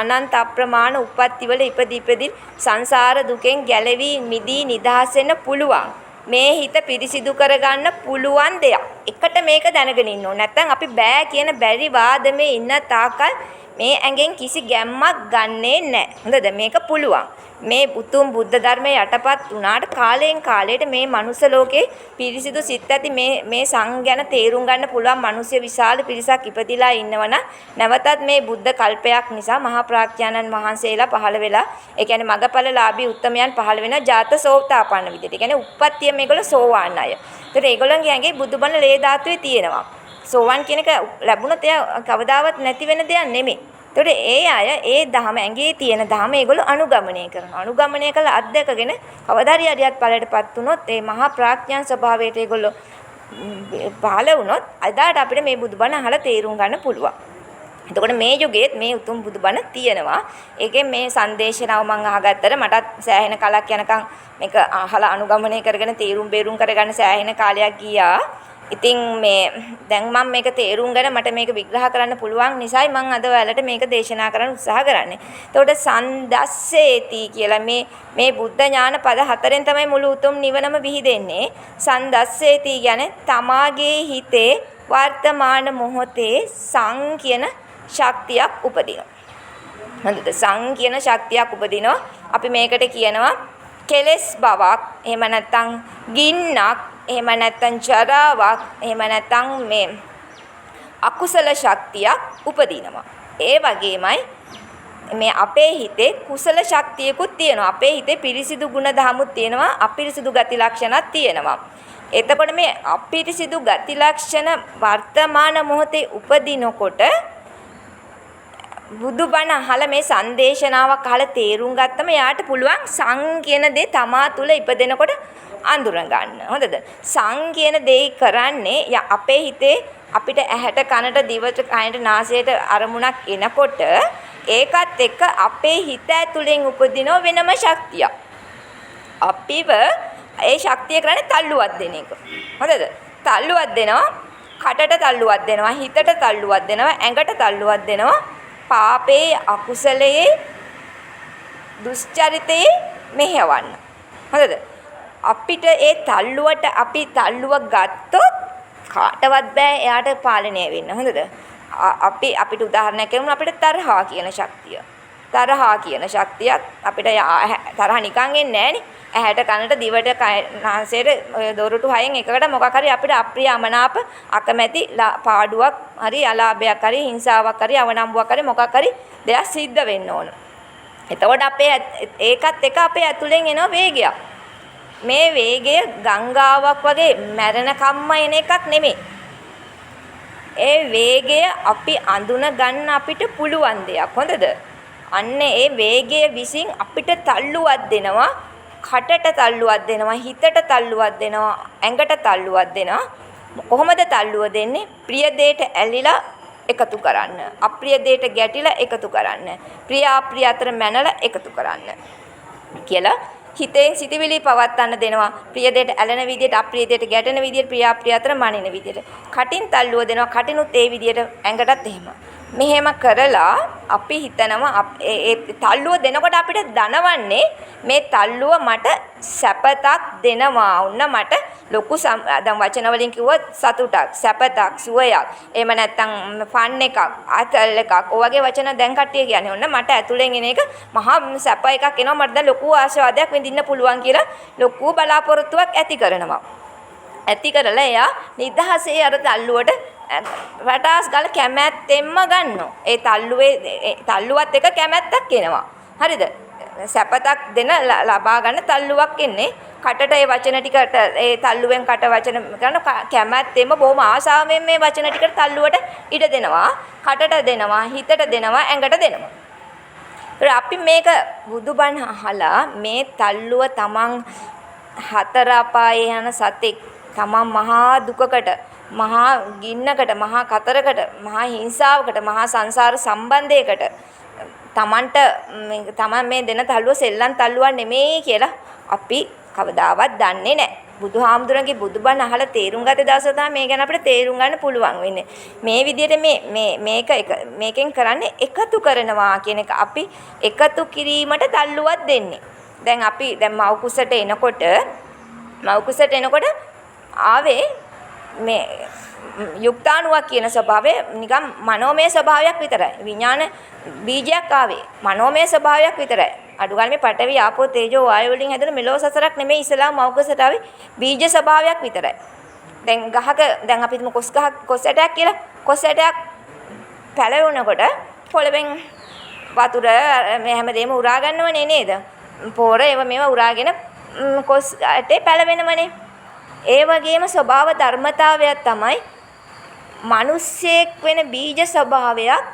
S1: අනන්ත අප්‍රමාණ උප්පත්තිවල ඉපදි සංසාර දුකෙන් ගැලවි මිදී නිදහස් වෙන්න පුළුවන්. මේ හිත පිරිසිදු කරගන්න පුළුවන් දෙයක්. එකට මේක දැනගෙන ඉන්න ඕන. නැත්නම් අපි බෑ කියන බැරි වාදමේ ඉන්න තාකල් මේ ඇඟෙන් කිසි ගැම්මක් ගන්නෙ නැහැ. හොඳද? මේක පුළුවන්. මේ උතුම් බුද්ධ ධර්මයේ යටපත් වුණාට කාලයෙන් කාලයට මේ මනුස්ස ලෝකේ පිරිසිදු සිත් ඇති මේ සං ගැන තේරුම් ගන්න පුළුවන් මිනිස්සු විශාල පිරිසක් ඉපදිලා ඉන්නවනම් නැවතත් මේ බුද්ධ කල්පයක් නිසා මහා ප්‍රඥානන් වහන්සේලා පහළ වෙලා ඒ කියන්නේ මගපලලාභී උත්තමයන් පහළ වෙන ජාත සෝතාපන්න විදිහට. ඒ කියන්නේ උප්පත්තිය මේගොල්ලෝ සෝවාන් අය. ඒතර ඒගොල්ලන්ගේ ඇඟේ බුදුබණ ලේ ධාතුවේ තියෙනවා. සෝවාන් කියන එක ලැබුණොත් එයා කවදාවත් නැති වෙන දෙයක් නෙමෙයි. එතකොට ඒ අය ඒ ධහම ඇඟේ තියෙන ධහම ඒගොල්ලෝ අනුගමනය කරනවා. අනුගමනය කළ අත්දකගෙන කවදා හරි අරියත් ඵලයටපත් වුණොත් ඒ මහා ප්‍රඥාන් ස්වභාවයට ඒගොල්ලෝ පහළ වුණොත් අදාට අපිට මේ බුදුබණ අහලා තේරුම් ගන්න පුළුවන්. එතකොට මේ යුගයේත් මේ උතුම් බුදුබණ තියෙනවා. ඒකෙන් මේ සංදේශනාව මම අහගත්තට මටත් සෑහෙන කලක් යනකම් මේක අහලා අනුගමනය කරගෙන තේරුම් බේරුම් කරගන්න සෑහෙන කාලයක් ගියා. ඉතින් මේ දැන් මම මේක තේරුම්ගෙන මට මේක විග්‍රහ කරන්න පුළුවන් නිසායි මම අද ඔයාලට මේක දේශනා කරන්න උත්සාහ කරන්නේ. එතකොට සන්දස්සේති කියලා මේ බුද්ධ ඥාන පද හතරෙන් තමයි මුළු උතුම් නිවනම විහිදෙන්නේ. සන්දස්සේති කියන්නේ තමාගේ හිතේ වර්තමාන මොහොතේ සං කියන ශක්තියක් උපදිනවා. හරිද? සං කියන ශක්තියක් උපදිනවා. අපි මේකට කියනවා කෙලෙස් බවක්, එහෙම නැත්නම් ගින්නක්, එහෙම නැත්නම් ජරාවක්, එහෙම නැත්නම් මේ අකුසල ශක්තියක් උපදිනවා. ඒ වගේමයි මේ අපේ හිතේ කුසල ශක්තියකුත් තියෙනවා. අපේ හිතේ පිරිසිදු ගුණ ධමුත් තියෙනවා, අපිරිසිදු ගති ලක්ෂණත් තියෙනවා. එතකොට මේ අපිරිසිදු ගති ලක්ෂණ වර්තමාන මොහොතේ උපදිනකොට බුදුබණ අහලා මේ සංදේශනාවක් අහලා තේරුම් ගත්තම යාට පුළුවන් සං කියන දේ තමා තුළ ඉපදෙනකොට අඳුර ගන්න. හොඳද? සං කියන දේ කරන්නේ අපේ හිතේ අපිට ඇහැට කනට දිවට කනට නාසයට අරමුණක් එනකොට ඒකත් එක්ක අපේ හිත ඇතුලෙන් උපදින වෙනම ශක්තියක්. අපිව ඒ ශක්තිය කරන්නේ තල්ලුවක් දෙන එක. හොඳද? තල්ලුවක් දෙනවා, කටට තල්ලුවක් දෙනවා, හිතට තල්ලුවක් දෙනවා, ඇඟට තල්ලුවක් දෙනවා. පාපේ අකුසලයේ දුස්චරිතේ මෙහෙවන්න. හොඳද? අපිට ඒ තල්ලුවට අපි තල්ලුව ගත්තොත් කාටවත් බෑ එයාට පාලනය වෙන්න. හොඳද? අපිට උදාහරණයක් කියමු අපිට තරහා කියන ශක්තිය. තරහා කියන ශක්තියක් අපිට තරහ නිකන් එන්නේ නෑනේ. ඇහැට කනට දිවට නාසයට දොරටු හයෙන් එකකට මොකක් හරි අපිට අප්‍රිය අමනාප අකමැති පාඩුවක් හරි අලාභයක් හරි හිංසාවක් හරි අවනම්බුවක් හරි මොකක් හරි දෙයක් සිද්ධ වෙන්න ඕන. එතකොට ඒකත් එක අපේ ඇතුලෙන් එන වේගයක්. මේ වේගය ගංගාවක් වගේ මැරෙන කම්ම එන එකක් නෙමෙයි. ඒ වේගය අපි අඳුන ගන්න අපිට පුළුවන් දෙයක්. හොඳද? අන්න ඒ වේගය විසින් අපිට තල්ලුවක් දෙනවා. කටට තල්ලුවක් දෙනවා, හිතට තල්ලුවක් දෙනවා, ඇඟට තල්ලුවක් දෙනවා. කොහොමද තල්ලුව දෙන්නේ? ප්‍රිය දෙයට ඇලිලා එකතු කරන්න, අප්‍රිය දෙයට ගැටිලා එකතු කරන්න, ප්‍රිය අප්‍රිය අතර මැනලා එකතු කරන්න කියලා හිතෙන් සිටිවිලි පවත්වන්න දෙනවා. ප්‍රිය දෙයට ඇලෙන විදියට, අප්‍රිය දෙයට ගැටෙන විදියට, ප්‍රිය අප්‍රිය අතර මනින විදියට. කටින් තල්ලුව දෙනවා, කටිනුත් ඒ විදියට ඇඟටත් එහෙම. මෙහෙම කරලා අපි හිතනවා ඒ තල්ලුව දෙනකොට අපිට දනවන්නේ මේ තල්ලුව මට සැපතක් දෙනවා. ඔන්න මට ලොකු දැන් වචන වලින් කිව්වොත් සතුටක්, සැපතක්, සුවයක්. එහෙම නැත්නම් ෆන් එකක්, ආතල් එකක්. ඔය වගේ වචන දැන් කට්ටිය කියන්නේ. ඔන්න මට ඇතුලෙන් එන එක මහා සැප එකක් එනවා. මට දැන් ලොකු ආශාවයක් විඳින්න පුළුවන් කියලා ලොකු බලාපොරොත්තුවක් ඇති කරනවා. ඇති කරලා එයා නිදහසේ අර තල්ලුවට රටාස් ගාල කැමැත්තෙන්ම ගන්නවා. ඒ තල්ලුවත් එක කැමැත්තක් එනවා. හරිද? සැපතක් දෙන ලබා ගන්න තල්ලුවක් එන්නේ. කටට ඒ වචන ටිකට ඒ තල්ලුවෙන් කට වචන කරන කැමැත්තෙන්ම බොහොම ආසාවෙන් මේ වචන ටිකට තල්ලුවට ඉඩ දෙනවා. කටට දෙනවා, හිතට දෙනවා, ඇඟට දෙනවා. අපි මේක බුදුබණ අහලා මේ තල්ලුව තමන් හතර අපායේ යන සතෙක් තමන් මහා දුකකට, මහා ගින්නකට, මහා කතරකට, මහා හිංසාවකට, මහා සංසාර සම්බන්ධයකට තමන් මේ දෙන තල්ලුව සෙල්ලම් තල්ලුවක් නෙමෙයි කියලා අපි කවදාවත් දන්නේ නැහැ. බුදුහාමුදුරන්ගේ බුදුබණ අහලා තේරුම් ගත දවස තමයි මේ ගැන අපිට තේරුම් ගන්න පුළුවන් වෙන්නේ. මේ විදිහට මේකෙන් කරන්නේ එකතු කරනවා කියන එක. අපි එකතු කිරීමට තල්ලුවක් දෙන්නේ. දැන් මව් කුසට එනකොට ආවේ මේ යුක්තාණුවක් කියන ස්වභාවය නිකම් මනෝමය ස්වභාවයක් විතරයි. විඥාන බීජයක් ආවේ මනෝමය ස්වභාවයක් විතරයි. අඩු ගන්න මේ පඨවි ආපෝ තේජෝ වායු වලින් හැදෙන මෙලෝ සසරක් නෙමෙයි ඉස්සලා මෞකසට ආවේ බීජ ස්වභාවයක් විතරයි. දැන් දැන් අපි හිතමු කොස් ඇටයක් කියලා. කොස් ඇටයක් පැලවෙනකොට පොළවෙන් වතුර මේ හැමදේම උරා ගන්නවනේ නේද? පොර ඒව මේව උරාගෙන කොස් ඇටේ පැලවෙනවනේ. ඒ වගේම ස්වභාව ධර්මතාවයක් තමයි මිනිස්සෙක් වෙන බීජ ස්වභාවයක්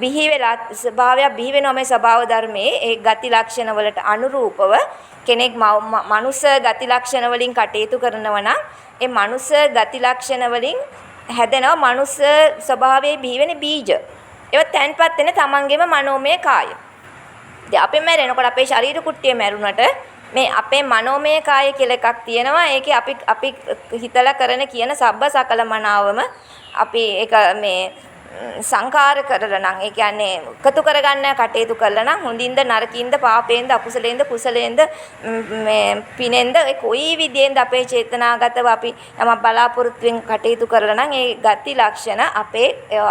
S1: බිහි වෙලා ස්වභාවයක් බිහි වෙනවා මේ ස්වභාව ධර්මයේ ඒ ගති ලක්ෂණ වලට අනුරූපව කෙනෙක් මනුස්ස ගති ලක්ෂණ වලින් කටයුතු කරනවා නම් ඒ මනුස්ස ගති ලක්ෂණ වලින් හැදෙනවා මනුස්ස ස්වභාවයේ බිහි වෙන බීජ. ඒවා තැන්පත් වෙන තමන්ගේම මනෝමය කාය. ඉතින් අපි මැරෙනකොට අපේ ශරීර කුට්ටිය මැරුණට මේ අපේ මනෝමය කාය කියලා එකක් තියෙනවා. ඒකේ අපි හිතලා කරන කියන සබ්බ සකල මනාවම අපි ඒක මේ සංකාර කරලා නම් ඒ කියන්නේ එකතු කරගන්න කටයුතු කළා නම් හොඳින්ද නරකින්ද පාපයෙන්ද අකුසලයෙන්ද කුසලයෙන්ද මේ පිනෙන්ද ඒ කොයි විදියෙන්ද අපේ චේතනාගතව අපි යම බලාපොරොත්තුෙන් කටයුතු කරලා නම් ඒ ගති ලක්ෂණ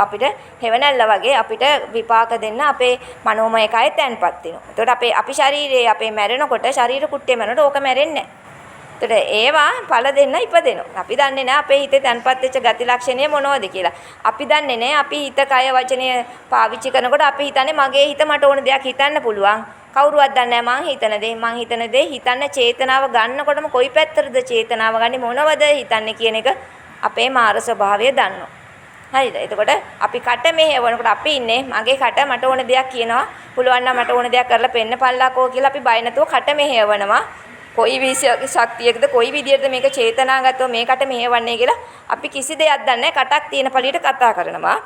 S1: අපිට හෙවණැල්ල වගේ අපිට විපාක දෙන්න අපේ මනෝමය කය තැන්පත් වෙනවා. එතකොට අපි ශරීරයේ අපේ මැරෙනකොට ශරීර කුට්ටිය මැරෙනකොට ඕක මැරෙන්නේ නැහැ. ඒවා ඵල දෙන්න ඉපදෙනවා. අපි දන්නේ නැහැ අපේ හිතේ තැන්පත් වෙච්ච ගති ලක්ෂණය මොනවද කියලා. අපි දන්නේ නැහැ අපි හිත කය වචනය පාවිච්චි කරනකොට අපි හිතන්නේ මගේ හිත මට ඕන දෙයක් හිතන්න පුළුවන්. කවුරුවත් දන්නේ නැහැ මං හිතන දේ හිතන්න චේතනාව ගන්නකොටම කොයි පැත්තටද චේතනාව ගන්නේ මොනවද හිතන්නේ කියන එක අපේ මාර ස්වභාවය දන්නවා. හරිද? එතකොට අපි කට මෙහෙවනකොට අපි ඉන්නේ මගේ කට මට ඕන දෙයක් කියනවා. පුළුවන් නම් මට ඕන දෙයක් කරලා පෙන්නපල්ලාකෝ කියලා අපි බය නැතුව කට මෙහෙවනවා. කොයි ශක්තියකද කොයි විදියටද මේක චේතනාගතව මේකට මෙහෙවන්නේ කියලා අපි කිසි දෙයක් දන්නේ නැහැ. කටක් තියෙන පළියට කතා කරනවා.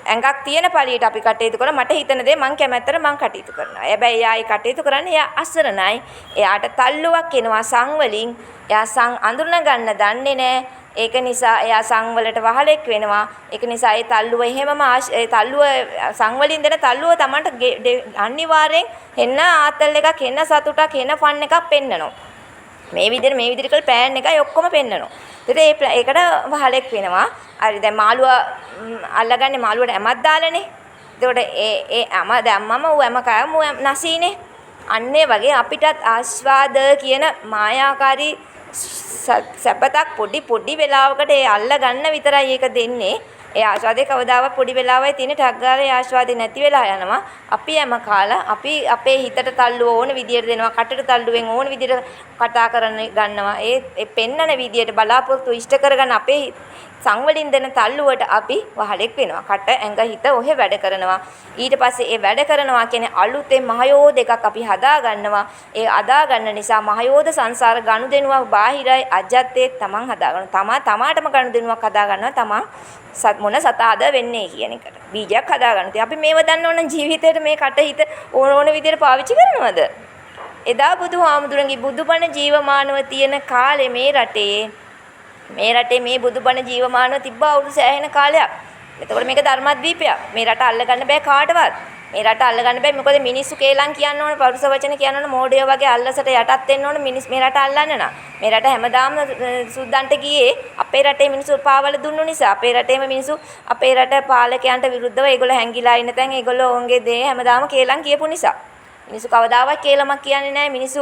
S1: ඇඟක් තියෙන පළියට අපි කටයුතු කරා මට හිතන දේ මං කැමැත්තට මං කටයුතු කරනවා. හැබැයි එයා ඒ කටයුතු කරන්නේ එයා අසරණයි. එයාට තල්ලුවක් එනවා සං වලින්. එයා සං අඳුන ගන්න දන්නේ නැහැ. ඒක නිසා එයා සං වලට වහලෙක් වෙනවා. ඒක නිසා ඒ තල්ලුව එහෙමම ඒ තල්ලුව සං වලින් දෙන තල්ලුව තමන්ට අනිවාර්යෙන් හෙන්න ආතල් එකක් හෙන්න සතුටක් හෙන්න ෆන් එකක් පෙන්නනවා. මේ විදිහට කල් පෑන් එකයි ඔක්කොම පෙන්නනවා. ඒකට වහලෙක් වෙනවා. හරි දැන් මාළුවා අල්ලගන්නේ මාළුවට ඇමක් දාලානේ. එතකොට ඒ ඇම දැම්මම ඌ ඇම කෑම ඌ නැසීනේ. අන්නේ වගේ අපිටත් ආස්වාද කියන මායාකාරී සැපතක් පොඩි වෙලාවකට ඒ අල්ල ගන්න විතරයි ඒක දෙන්නේ. ඒ ආස්වාදේ කවදාවත් පොඩි වෙලාවයි තියෙන ටක් ගාලා ඒ ආස්වාදේ නැති වෙලා යනවා. අපි හැම කාලා අපි අපේ හිතට තල්ලුව ඕන විදියට දෙනවා. කටට තල්ලුවෙන් ඕන විදියට කතා කරන්න ගන්නවා. ඒ පෙන්නන විදියට බලාපොරොත්තු ඉෂ්ට කරගන්න අපේ සංවලින් දෙන තල්ලුවට අපි වහලෙක් වෙනවා. කට ඇඟ හිත ඔහෙ වැඩ කරනවා. ඊට පස්සේ ඒ වැඩ කරනවා කියන්නේ අලුතෙන් මහයෝධ එකක් අපි හදා ගන්නවා. ඒ හදා ගන්න නිසා මහයෝධ සංසාර ගනුදෙනුවක් බාහිරයි අජත්තේ තමන් හදා ගන්නවා. තමාටම ගනුදෙනුවක් හදා ගන්නවා. තමන් මොන සතාද වෙන්නේ කියන එකට. බීජයක් හදා ගන්න. ඉතින් අපි මේව දන්න ඕන ජීවිතේට මේ කට හිත ඕන විදියට පාවිච්චි කරනවද? එදා බුදුහාමුදුරන්ගේ බුදුබණ ජීවමානව තියෙන කාලේ මේ රටේ මේ බුදුබණ ජීවමානව තිබ්බ අවුරුදු සෑහෙන කාලයක්. එතකොට මේක ධර්මද්වීපයක්. මේ රට අල්ලගන්න බෑ කාටවත්. මේ රට අල්ලගන්න බෑ. මොකද මිනිස්සු කේලම් කියන්න ඕන, පරුස වචන කියන්න ඕන, මෝඩයෝ වගේ අල්ලසට යටත් වෙන්න ඕන මේ රට අල්ලන්න නම්. මේ රට හැමදාම සුද්දන්ට ගියේ අපේ රටේ මිනිස්සු පාවල දුන්නු නිසා. අපේ රටේම මිනිස්සු අපේ රට පාලකයන්ට විරුද්ධව ඒගොල්ලෝ හැංගිලා ඉන්න තැන් ඒගොල්ලෝ ඔවුන්ගේ දේ හැමදාම කේලම් කියපු නිසා. මිනිස්සු කවදාවත් කේලමක් කියන්නේ නැහැ. මිනිස්සු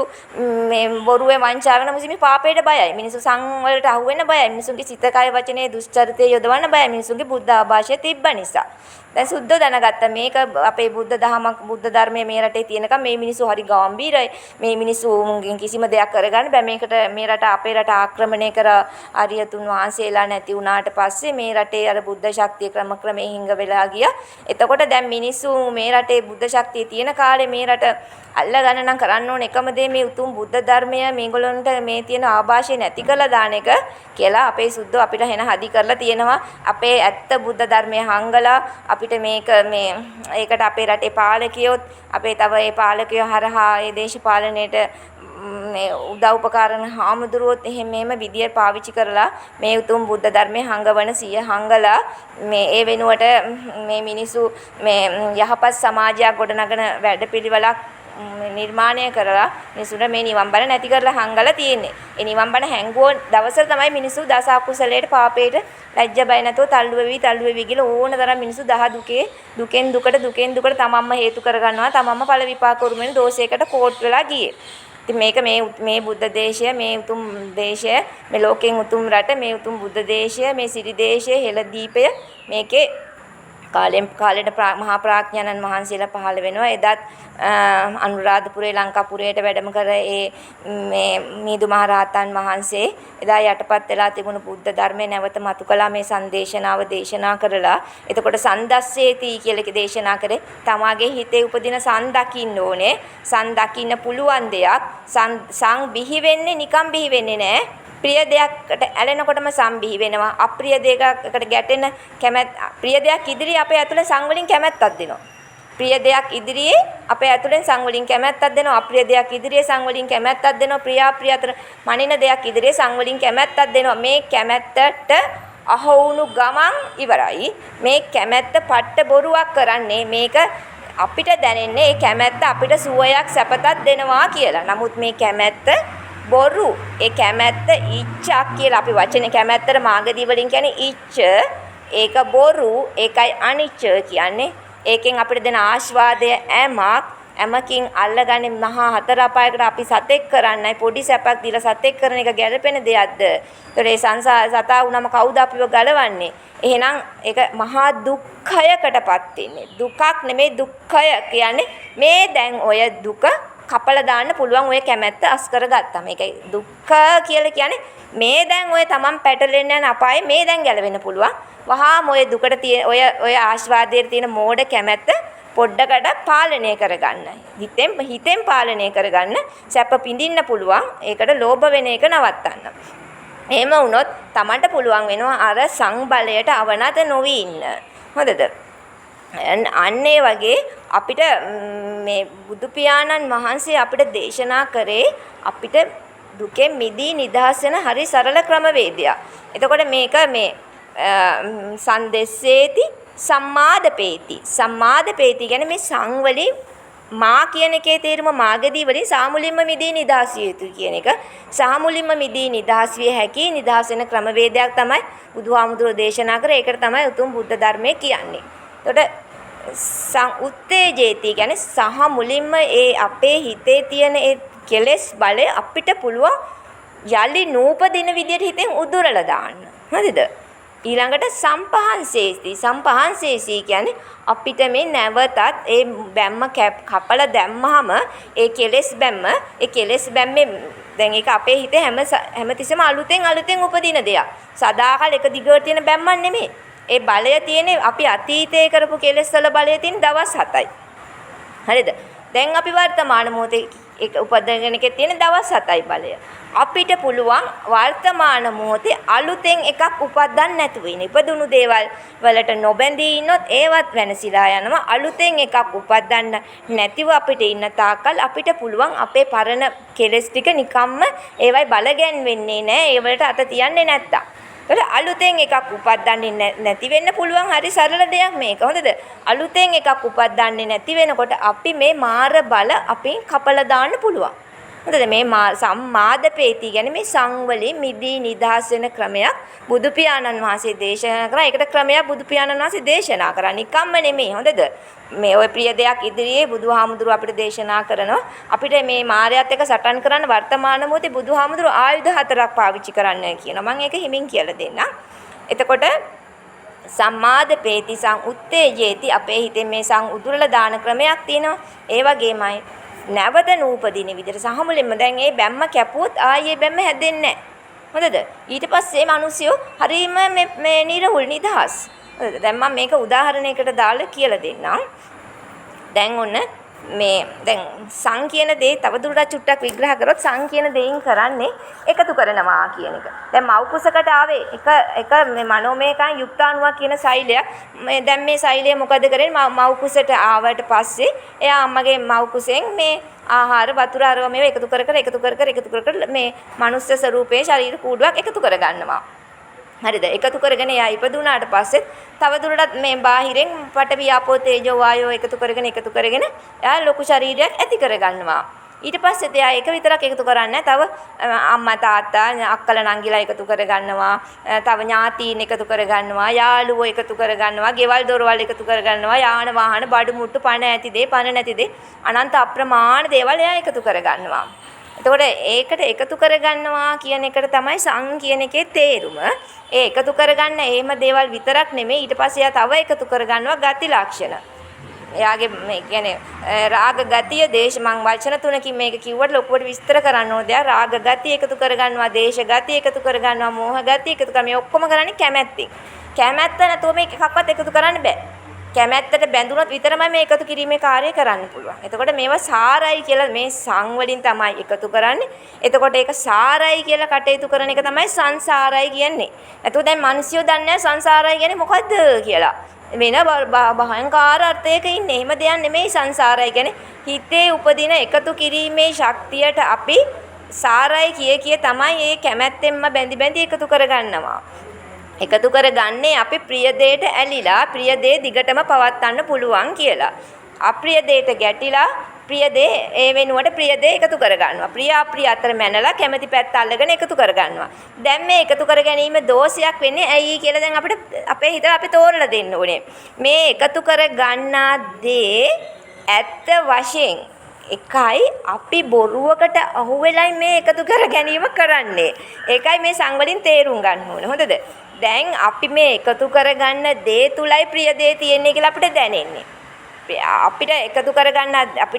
S1: මේ බොරුවේ වංචාවෙන් මුසිමි පාපයට බයයි. මිනිස්සු සං වලට අහු වෙන්න බයයි. මිනිස්සුන්ගේ සිත කය වචනේ දුෂ්චරිතය යොදවන්න බයයි. මිනිස්සුන්ගේ බුද්ධ ආභාෂය තිබ්බ නිසා. දැන් සුද්ධ දැනගත්ත මේක අපේ බුද්ධ දහමක් බුද්ධ ධර්මයේ මේ රටේ තියෙනකම් මේ මිනිස්සු හරි ගැඹීරයි. මේ මිනිස්සුන්ගෙන් කිසිම දෙයක් කරගන්න බෑ. මේකට මේ රට අපේ රට ආක්‍රමණය කර ආර්යතුන් වහන්සේලා නැති වුණාට පස්සේ මේ රටේ අර බුද්ධ ශක්තිය ක්‍රමයෙන් හිඟ වෙලා ගියා. එතකොට දැන් මිනිස්සු මේ රටේ බුද්ධ ශක්තිය තියෙන කාලේ මේ රට අල්ල ගන්න නම් කරන්න ඕන එකම දේ මේ උතුම් බුද්ධ ධර්මය මේගොල්ලන්ට මේ තියෙන ආభాෂය නැති කරලා දාන එක කියලා අපේ සුද්ධ අපිට හෙන හදි කරලා තියෙනවා. අපේ ඇත්ත බුද්ධ ධර්මය හංගලා අපිට මේක මේ ඒකට අපේ රටේ පාලකයොත් අපේ තව ඒ පාලකයෝ හරහා ඒ දේශපාලනයේට මේ උදව් උපකරන හාමුදුරුවොත් එහෙම විදිය පාවිච්චි කරලා මේ උතුම් බුද්ධ ධර්මයේ හංගවන සිය හංගලා මේ ඒ වෙනුවට මේ මිනිසු මේ යහපත් සමාජයක් ගොඩනගන වැඩපිළිවෙලක් නිර්මාණය කරලා මිනිසුන්ට මේ නිවන් බණ නැති කරලා හංගලා තියෙන්නේ. ඒ නිවන් බණ හැංගුවෝ දවසට තමයි මිනිස්සු දස අකුසලයට පාපයට ලැජ්ජ බය නැතුව තල්ලු වෙවි කියලා ඕන තරම් මිනිස්සු දුකෙන් දුකට තමන්ම හේතු කරගන්නවා. තමන්ම ඵල විපාක උරුමෙන් දෝෂයකට කෝට් වෙලා ගියේ. ඉතින් මේක මේ බුද්ධ දේශය මේ උතුම් දේශය මේ ලෝකෙන් උතුම් රට මේ උතුම් බුද්ධ දේශය මේ සිරි දේශය හෙළ දීපය මේකේ කාලෙන් කාලෙට මහා ප්‍රඥානන් වහන්සේලා පහළ වෙනවා. එදත් අනුරාධපුරේ ලංකාපුරයට වැඩම කර මේ මිහිඳු මහරහතන් වහන්සේ එදා යටපත් වෙලා තිබුණු බුද්ධ ධර්මයේ නැවත මතු කළා මේ සංදේශනාව දේශනා කරලා. එතකොට සන්දස්සේති කියලා දේශනා කරේ තමාගේ හිතේ උපදින සන් දකින්න ඕනේ. සන් දකින්න පුළුවන් දෙයක්. සන් බිහි වෙන්නේ නිකම් බිහි වෙන්නේ නැහැ. ප්‍රිය දෙයකට ඇලෙනකොටම සම්බිහි වෙනවා. අප්‍රිය දෙයකට ගැටෙන ප්‍රිය දෙයක් ඉදිරියේ අපේ ඇතුලේ සංවලින් කැමැත්තක් දෙනවා. ප්‍රිය දෙයක් ඉදිරියේ අපේ ඇතුලෙන් සංවලින් කැමැත්තක් දෙනවා. අප්‍රිය දෙයක් ඉදිරියේ සංවලින් කැමැත්තක් දෙනවා. ප්‍රිය අප්‍රිය අතර මනින දෙයක් ඉදිරියේ සංවලින් කැමැත්තක් දෙනවා. මේ කැමැත්තට අහවුණු ගමන් ඉවරයි. මේ කැමැත්ත පට්ට බොරුවක් කරන්නේ මේක අපිට දැනෙන්නේ මේ කැමැත්ත අපිට සුවයක් සැපතක් දෙනවා කියලා. නමුත් මේ කැමැත්ත බොරු. ඒ කැමැත්ත ඉච්ඡක් කියලා අපි වචනේ කැමැත්තට මාගදී වලින් කියන්නේ ඉච්ඡ. ඒක බොරු. ඒකයි අනිච්ච කියන්නේ. ඒකෙන් අපිට දෙන ආස්වාදය ඇමකින් අල්ලගන්නේ මහා හතර අපායකට අපි සතෙක් කරන්නයි පොඩි සැපක් දීලා සතෙක් කරන එක ගැළපෙන දෙයක්ද? ඒතර ඒ සංසාර සතා වුණම කවුද අපිව ගලවන්නේ? එහෙනම් ඒක මහා දුක්ඛයකටපත් වෙන්නේ. දුකක් නෙමෙයි දුක්ඛය කියන්නේ මේ දැන් ඔය දුක කපලා දාන්න පුළුවන් ඔය කැමැත්ත අස් කරගත්තා. මේකයි දුක්ඛ කියලා කියන්නේ මේ දැන් ඔය තමන් පැටලෙන්න යන අපායේ මේ දැන් ගැලවෙන්න පුළුවන්. වහාම ඔය දුකට තියෙන ඔය ආස්වාදයේ තියෙන මෝඩ කැමැත්ත පොඩ්ඩකට පාලනය කරගන්න. හිතෙන් පාලනය කරගන්න සැප පිඳින්න පුළුවන්. ඒකට ලෝභ වෙන එක නවත්තන්න. එහෙම වුණොත් තමන්ට පුළුවන් වෙනවා අර සංබලයට අවනත නොවි ඉන්න. හොඳද? අන්න ඒ වගේ අපිට මේ බුදු පියාණන් වහන්සේ අපිට දේශනා කරේ අපිට දුකෙන් මිදී නිදහස් වෙන හරි සරල ක්‍රමවේදයක්. එතකොට මේක මේ සන්දෙස්සේති සම්මාදපේති. සම්මාදපේති කියන්නේ මේ සංවලින් මා කියන එකේ තේරුම මාගදී වලින් සාමුලින්ම මිදී නිදහස් විය යුතු කියන එක. සාමුලින්ම මිදී නිදහස් විය හැකි නිදහස් වෙන ක්‍රමවේදයක් තමයි බුදුහාමුදුරෝ දේශනා කරේ. ඒකට තමයි උතුම් බුද්ධ ධර්මයේ කියන්නේ. එතකොට උත්තේජේති කියන්නේ සහ මුලින්ම ඒ අපේ හිතේ තියෙන ඒ කෙලෙස් බලය අපිට පුළුවන් යලි නූපදින විදියට හිතෙන් උදුරලා දාන්න. හරිද? ඊළඟට සම්පහන්සේති. සම්පහන්සේසි කියන්නේ අපිට මේ නැවතත් ඒ බැම්ම කපලා දැම්මහම ඒ කෙලෙස් බැම්මේ දැන් ඒක අපේ හිතේ හැමතිස්සෙම අලුතෙන් උපදින දෙයක්. සදාකල් එක දිගට තියෙන බැම්මක් නෙමෙයි. ඒ බලය තියෙන්නේ අපි අතීතයේ කරපු කෙලෙස් වල බලය තියෙන දවස් 7යි. හරිද? දැන් අපි වර්තමාන මොහොතේ ඒක උපදගෙන එකේ තියෙන දවස් 7යි බලය. අපිට පුළුවන් වර්තමාන මොහොතේ අලුතෙන් එකක් උපදින්න නැතුව ඉන්න. ඉපදුණු දේවල් වලට නොබැඳී ඉන්නොත් ඒවත් වෙනසිලා යනවා. අලුතෙන් එකක් උපදින්න නැතිව අපිට ඉන්න තාක්කල් අපිට පුළුවන් අපේ පරණ කෙලෙස් ටික නිකම්ම ඒවයි බලගැන් වෙන්නේ නැහැ. ඒ වලට අත තියන්නේ නැත්තම්. ඒකට අලුතෙන් එකක් උපදින්නේ නැති වෙන්න පුළුවන් හරි සරල දෙයක් මේක. හොඳද? අලුතෙන් එකක් උපදින්නේ නැති වෙනකොට අපි මේ මාර බල අපින් කපලා දාන්න පුළුවන්. හොඳද? මේ සම්මාදපේති කියන්නේ මේ සංවලින් මිදී නිදහස් වෙන ක්‍රමයක් බුදු පියාණන් වහන්සේ දේශනා කරා. ඒකට ක්‍රමයක් බුදු පියාණන් වහන්සේ දේශනා කරා. නිකම්ම නෙමෙයි. හොඳද? මේ ඔය ප්‍රිය දෙයක් ඉදිරියේ බුදුහාමුදුරුව අපිට දේශනා කරනවා. අපිට මේ මායයත් එක්ක සටන් කරන්න වර්තමාන මොහොතේ බුදුහාමුදුරුව ආයුධ 4ක් පාවිච්චි කරන්න කියනවා. මම ඒක හිමින් කියලා දෙන්නම්. එතකොට සම්මාදපේති සං උත්තේජේති අපේ හිතේ මේ සං උදුරලා දාන ක්‍රමයක් තියෙනවා. ඒ වගේමයි නැවත නූපදින විදිහට සහමුලින්ම දැන් ඒ බැම්ම කැපුවොත් ආයේ බැම්ම හැදෙන්නේ නැහැ. හොඳද? ඊට පස්සේ මිනිස්සු හරීම මේ නිරහුල් නිදහස්. හොඳද? දැන් මම මේක උදාහරණයකට දාලා කියලා දෙන්නම්. දැන් ඔන්න මේ දැන් සං කියන දේ තවදුරටත් චුට්ටක් විග්‍රහ කරොත් සං කියන දෙයින් කරන්නේ එකතු කරනවා කියන එක. දැන් මව් කුසකට ආවේ එක මේ මනෝමයකන් යුක්තාණුවක් කියන සෛලයක්. දැන් මේ සෛලය මොකද කරන්නේ? මව් කුසට ආවට පස්සේ එයා අම්මගේ මව් කුසෙන් මේ ආහාර වතුර ආරව මේවා එකතු කර මේ මනුස්ස ස්වරූපයේ ශරීර කූඩුවක් එකතු කර ගන්නවා. හරිද? එකතු කරගෙන එයා ඉපදුනාට පස්සේ තවදුරටත් මේ බාහිරෙන් පඨවි ආපෝ තේජෝ වායෝ එකතු කරගෙන එයා ලොකු ශරීරයක් ඇති කරගන්නවා. ඊට පස්සේ එයා ඒක විතරක් එකතු කරන්නේ තව අම්මා තාත්තා අක්කලා නංගිලා එකතු කරගන්නවා. තව ඥාතීන් එකතු කරගන්නවා. යාළුවෝ එකතු කරගන්නවා. ගෙවල් දොරවල් එකතු කරගන්නවා. යාන වාහන බඩු මුට්ටු පණ ඇති දේ පණ නැති දේ අනන්ත අප්‍රමාණ දේවල් එයා එකතු කරගන්නවා. එතකොට ඒකට එකතු කරගන්නවා කියන එකට තමයි සං කියන එකේ තේරුම. ඒ එකතු කරගන්න එහෙම දේවල් විතරක් නෙමෙයි ඊට පස්සේ එයා තව එකතු කරගන්නවා ගති ලක්ෂණ. එයාගේ මේ කියන්නේ රාග ගතිය දේශ මං වචන තුනකින් මේක කිව්වට ලොකුවට විස්තර කරන්න ඕන දෙයක්. රාග ගතිය එකතු කරගන්නවා, දේශ ගතිය එකතු කරගන්නවා, මෝහ ගතිය එකතු කරගන්නවා. මේ ඔක්කොම කරන්නේ කැමැත්තෙන්. කැමැත්ත නැතුව මේක එකක්වත් එකතු කරන්න බෑ. කැමැත්තට බැඳුනොත් විතරමයි මේ එකතු කිරීමේ කාර්යය කරන්න පුළුවන්. එතකොට මේවා සාරයි කියලා මේ සං වලින් තමයි එකතු කරන්නේ. එතකොට ඒක සාරයි කියලා කටයුතු කරන එක තමයි සංසාරයි කියන්නේ. එතකොට දැන් මිනිස්සුયો දන්නේ සංසාරයි කියන්නේ මොකද්ද කියලා. වෙන භයංකාර අර්ථයක ඉන්නේ. එහෙම දෙයක් නෙමෙයි සංසාරයි කියන්නේ. හිතේ උපදින එකතු කිරීමේ ශක්තියට අපි සාරයි කිය තමයි මේ කැමැත්තෙන්ම බැඳි එකතු කරගන්නවා. එකතු කරගන්නේ අපි ප්‍රිය දෙයට ඇලිලා ප්‍රිය දේ දිගටම පවත්වන්න පුළුවන් කියලා. අප්‍රිය දෙයට ගැටිලා ප්‍රිය දේ ඒ වෙනුවට ප්‍රිය දේ එකතු කරගන්නවා. ප්‍රිය අප්‍රිය අතර මැනලා කැමැති පැත්ත අල්ලගෙන එකතු කරගන්නවා. දැන් මේ එකතු කර ගැනීම දෝෂයක් වෙන්නේ ඇයි කියලා දැන් අපිට අපේ හිත අපි තෝරලා දෙන්න ඕනේ. මේ එකතු කර ගන්නා දේ ඇත්ත වශයෙන් එකයි අපි බොරුවකට අහු වෙලයි මේ එකතු කර ගැනීම කරන්නේ. ඒකයි මේ සංවලින් තේරුම් ගන්න ඕනේ. හොඳද? දැන් අපි මේ එකතු කරගන්න දේ තුලයි ප්‍රිය දේ තියෙන්නේ කියලා අපිට දැනෙන්නේ. අපිට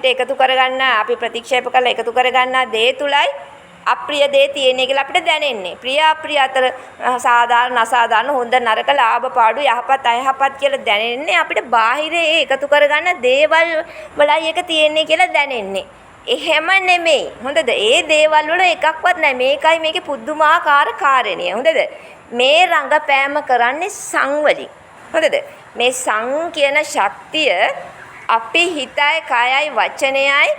S1: එකතු කරගන්න අපි ප්‍රතික්ෂේප කරලා එකතු කරගන්න දේ තුලයි අප්‍රිය දේ තියෙන්නේ කියලා අපිට දැනෙන්නේ. ප්‍රිය අප්‍රිය අතර සාධාරණ අසාධාරණ හොඳ නරක ලාභ පාඩු යහපත් අයහපත් කියලා දැනෙන්නේ අපිට බාහිරේ එකතු කරගන්න දේවල් වලයි එක තියෙන්නේ කියලා දැනෙන්නේ. එහෙම නෙමෙයි. හොඳද? ඒ දේවල් වල එකක්වත් නැහැ. මේකයි මේකේ පුදුමාකාර කාරණය. හොඳද? මේ රංගපෑම කරන්නේ සංවලින්. හොඳද? මේ සං කියන ශක්තිය අපි හිතයි කයයි වචනයයි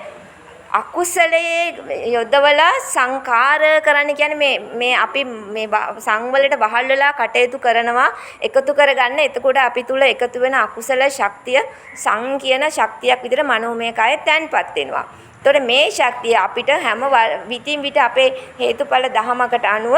S1: අකුසලයේ යොදවලා සංකාර කරන්න කියන්නේ මේ අපි මේ සංවලට වහල් වෙලා කටයුතු කරනවා එකතු කරගන්න. එතකොට අපි තුල එකතු වෙන අකුසල ශක්තිය සං කියන ශක්තියක් විදිහට මනෝමය කය තැන්පත් වෙනවා. එතකොට මේ ශක්තිය අපිට හැම විටින් විට අපේ හේතුඵල දහමකට අනුව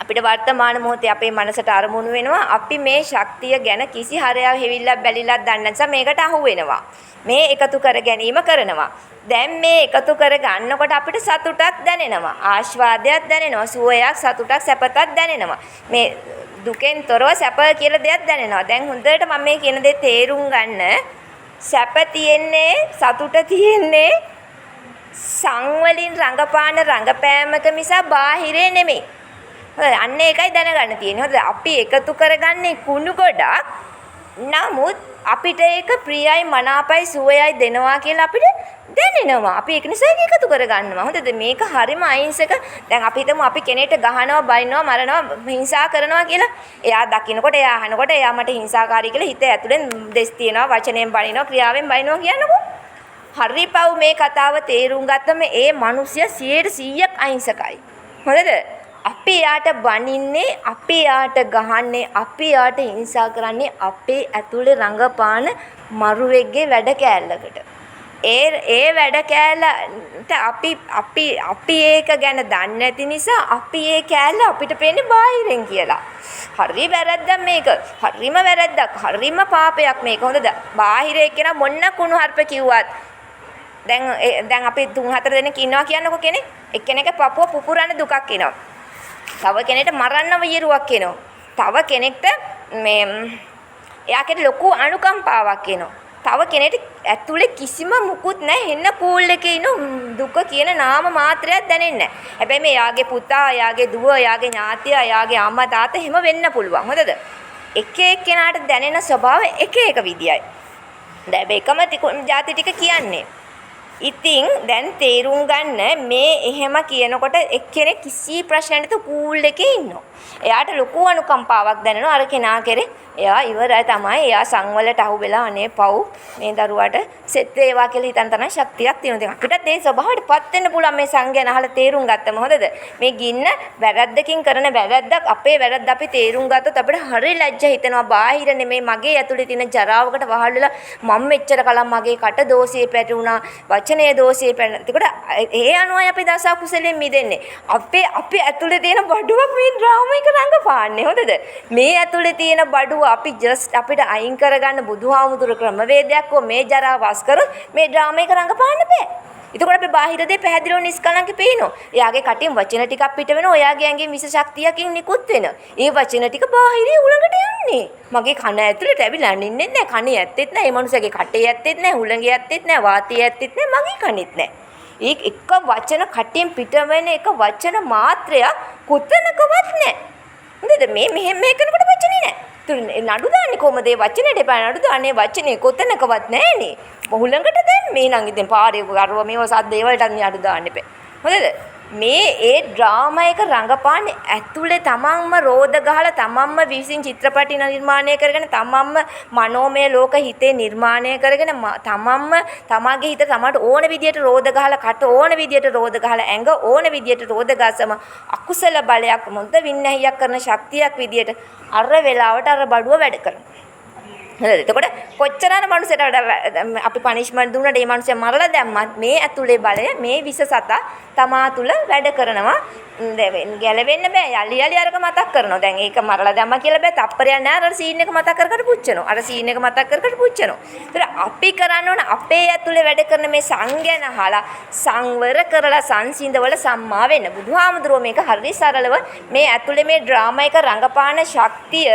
S1: අපිට වර්තමාන මොහොතේ අපේ මනසට අරමුණු වෙනවා. අපි මේ ශක්තිය ගැන කිසි හරයක් හෙවිල්ලක් බැලිලක් දන්නේ නැත්නම් මේකට අහු වෙනවා. මේ එකතු කර ගැනීම කරනවා. දැන් මේ එකතු කර ගන්නකොට අපිට සතුටක් දැනෙනවා. ආස්වාදයක් දැනෙනවා. සුවයක්, සතුටක්, සැපතක් දැනෙනවා. මේ දුකෙන් තොරව සැප කියලා දෙයක් දැනෙනවා. දැන් හොඳට මම මේ කියන දේ තේරුම් ගන්න. සැප තියෙන්නේ, සතුට තියෙන්නේ සංවලින් රංගපාන රංගපෑමක මිස බාහිරේ නෙමෙයි. අන්න ඒකයි දැනගන්න තියෙන්නේ. හොඳද? අපි එකතු කරගන්නේ කුණු ගොඩක්. නමුත් අපිට ඒක ප්‍රියයි මනාපයි සුවයයි දෙනවා කියලා අපිට දැනෙනවා. අපි ඒක නිසා ඒක එකතු කරගන්නවා. හොඳද? මේක හරිම අහිංසක. දැන් අපි හිතමු අපි කෙනෙක්ට ගහනවා, බයිනවා, මරනවා, හිංසා කරනවා කියලා. එයා දකින්නකොට, එයා අහනකොට එයා මට හිංසාකාරී කියලා හිත ඇතුලෙන් දෙස් තියනවා, වචනයෙන් බනිනවා, ක්‍රියාවෙන් බනිනවා කියනකො. හරි පව් මේ කතාව තේරුම් ගත්තම ඒ මිනිස්සයා 100% අහිංසකයි. හොඳද? අපි යාට බනින්නේ, අපි යාට ගහන්නේ, අපි යාට හිංසා කරන්නේ අපේ ඇතුලේ රංගපාන මරුවෙක්ගේ වැඩ කෑල්ලකට. ඒ වැඩ කෑල්ලට අපි ඒක ගැන දන්නේ නැති නිසා අපි ඒ කෑල්ල අපිට පේන්නේ බාහිරෙන් කියලා. හරි වැරද්දක් මේක. හරිම වැරද්දක්. හරිම පාපයක් මේක. හොඳද? බාහිරේ කියන මොන්න කුණු හර්ප කිව්වත් දැන් අපි 3-4 දෙනෙක් ඉන්නවා කියන්නකො කෙනෙක්. එක්කෙනෙක් පපුව පුපුරන දුකක් එනවා. තව කෙනෙක්ට මරන්න වීරුවක් එනවා. තව කෙනෙක්ට එයාට ලොකු අනුකම්පාවක් එනවා. තව කෙනෙක්ට ඇතුලේ කිසිම මුකුත් නැහැ. එන්න කූල් එකේ ඉන්න දුක කියන නාම මාත්‍රයක් දැනෙන්නේ නැහැ. හැබැයි මේ යාගේ පුතා, යාගේ දුව, යාගේ ඥාතියා, යාගේ අම්මා තාත්තා එහෙම වෙන්න පුළුවන්. හොඳද? එක එක්කෙනාට දැනෙන ස්වභාවය එක එක විදියයි. දැන් මේකම ಜಾති ටික කියන්නේ. ඉතින් දැන් තේරුම් ගන්න මේ එහෙම කියනකොට එක්කෙනෙක් කිසි ප්‍රශ්නයක් නැතුව කූල් එකේ ඉන්නවා. එයාට ලොකු අනුකම්පාවක් දැනෙනවා අර කෙනා කෙරේ. එයා ඉවරයි තමයි. එයා සංවලට අහු වෙලා අනේ පව් මේ දරුවාට සෙත් වේවා කියලා හිතන තරම් ශක්තියක් තියෙනවා. අපිට ඒ ස්වභාවයටපත් වෙන්න පුළුවන් මේ සංගයන අහලා තේරුම් ගත්තම හොඳද? මේ ගින්න වැරද්දකින් කරන වැරද්දක් අපේ වැරද්ද අපි තේරුම් ගත්තොත් අපිට හරි ලැජ්ජා හිතෙනවා. බාහිර නෙමෙයි මගේ ඇතුලේ තියෙන ජරාවකට වහල් වෙලා මම මෙච්චර කලම් මගේ කට දෝෂේ පැටුණා. වචනේ දෝෂේ පැන. එතකොට ඒ අනුවයි අපි දස කුසලෙන් මිදෙන්නේ. අපේ ඇතුලේ තියෙන බඩුවක් මේ ඩ්‍රාමා එක රංගපාන්නේ. හොඳද? මේ ඇතුලේ තියෙන බඩුව අපි ජස්ට් අපිට අයින් කරගන්න බුදුහාමුදුර ක්‍රමවේදයක් මේ ජරා වස් කරොත් මේ ඩ්‍රාමා එක රංගපාන්න බෑ. එතකොට අපි බාහිර දේ පැහැදිලිව නිස්කලංකේ පේනවා. එයාගේ කටින් වචන ටිකක් පිට වෙනවා. ඔයාගේ ඇඟේ විස ශක්තියකින් නිකුත් වෙන. ඒ වචන ටික බාහිරේ උලඟට යන්නේ. මගේ කන ඇතුලට ඇවිල්ලා නින්නේ නැහැ. කනේ ඇත්තෙත් නැහැ. මේ මනුස්සයාගේ කටේ ඇත්තෙත් නැහැ. උලඟේ ඇත්තෙත් නැහැ. වාතයේ ඇත්තෙත් නැහැ. මගේ කනෙත් නැහැ. ඒ එක වචන කටින් පිට වෙන එක වචන මාත්‍රයක් කොතනකවත් නැහැ. හොඳද? මේ කරනකොට වචනේ නැහැ. නඩු දාන්නේ කොහමද? ඒ වචනේ දෙපා නඩු දාන්නේ වචනේ කොතනකවත් නැහනේ. බහුලඟට දැන් මේ නම් ඉතින් පාරේ කරව මේව සද්ද ඒ වලට නඩු දාන්න එපා. හොඳද? මේ ඒ ඩ්‍රාමා එක රංගපාන්නේ ඇතුලේ තමන්ම රෝද ගහලා තමන්ම විසින් චිත්‍රපටි නිර්මාණය කරගෙන තමන්ම මනෝමය ලෝක හිතේ නිර්මාණය කරගෙන තමන්ම තමාගේ හිත තමාට ඕන විදියට රෝද ගහලා කට ඕන විදියට රෝද ගහලා ඇඟ ඕන විදියට රෝද ගසම අකුසල බලයක් මොඳ වින්නහියක් කරන ශක්තියක් විදියට අර වෙලාවට අර බඩුව වැඩ කරනවා. හරිද? එතකොට කොච්චරන මනුස්සයට අපි පනිෂ්මන්ට් දුන්නට මේ මනුස්සයා මරලා දැම්මත් මේ ඇතුලේ බලය මේ විස සතා තමා තුල වැඩ කරනවා. ගැලවෙන්න බෑ. යලි යලි අරක මතක් කරනවා. දැන් ඒක මරලා දැම්මා කියලා බෑ. තප්පරයක් නෑ. අර සීන් එක මතක් කර කර පුච්චනවා. අර සීන් එක මතක් කර කර පුච්චනවා. ඒතර අපි කරන්න ඕන අපේ ඇතුලේ වැඩ කරන මේ සංඥාන අහලා සංවර කරලා සංසිඳවල සම්මා වෙන්න. බුදුහාමුදුරුවෝ මේක හරි සරලව මේ ඇතුලේ මේ ඩ්‍රාමා එක රංගපාන ශක්තිය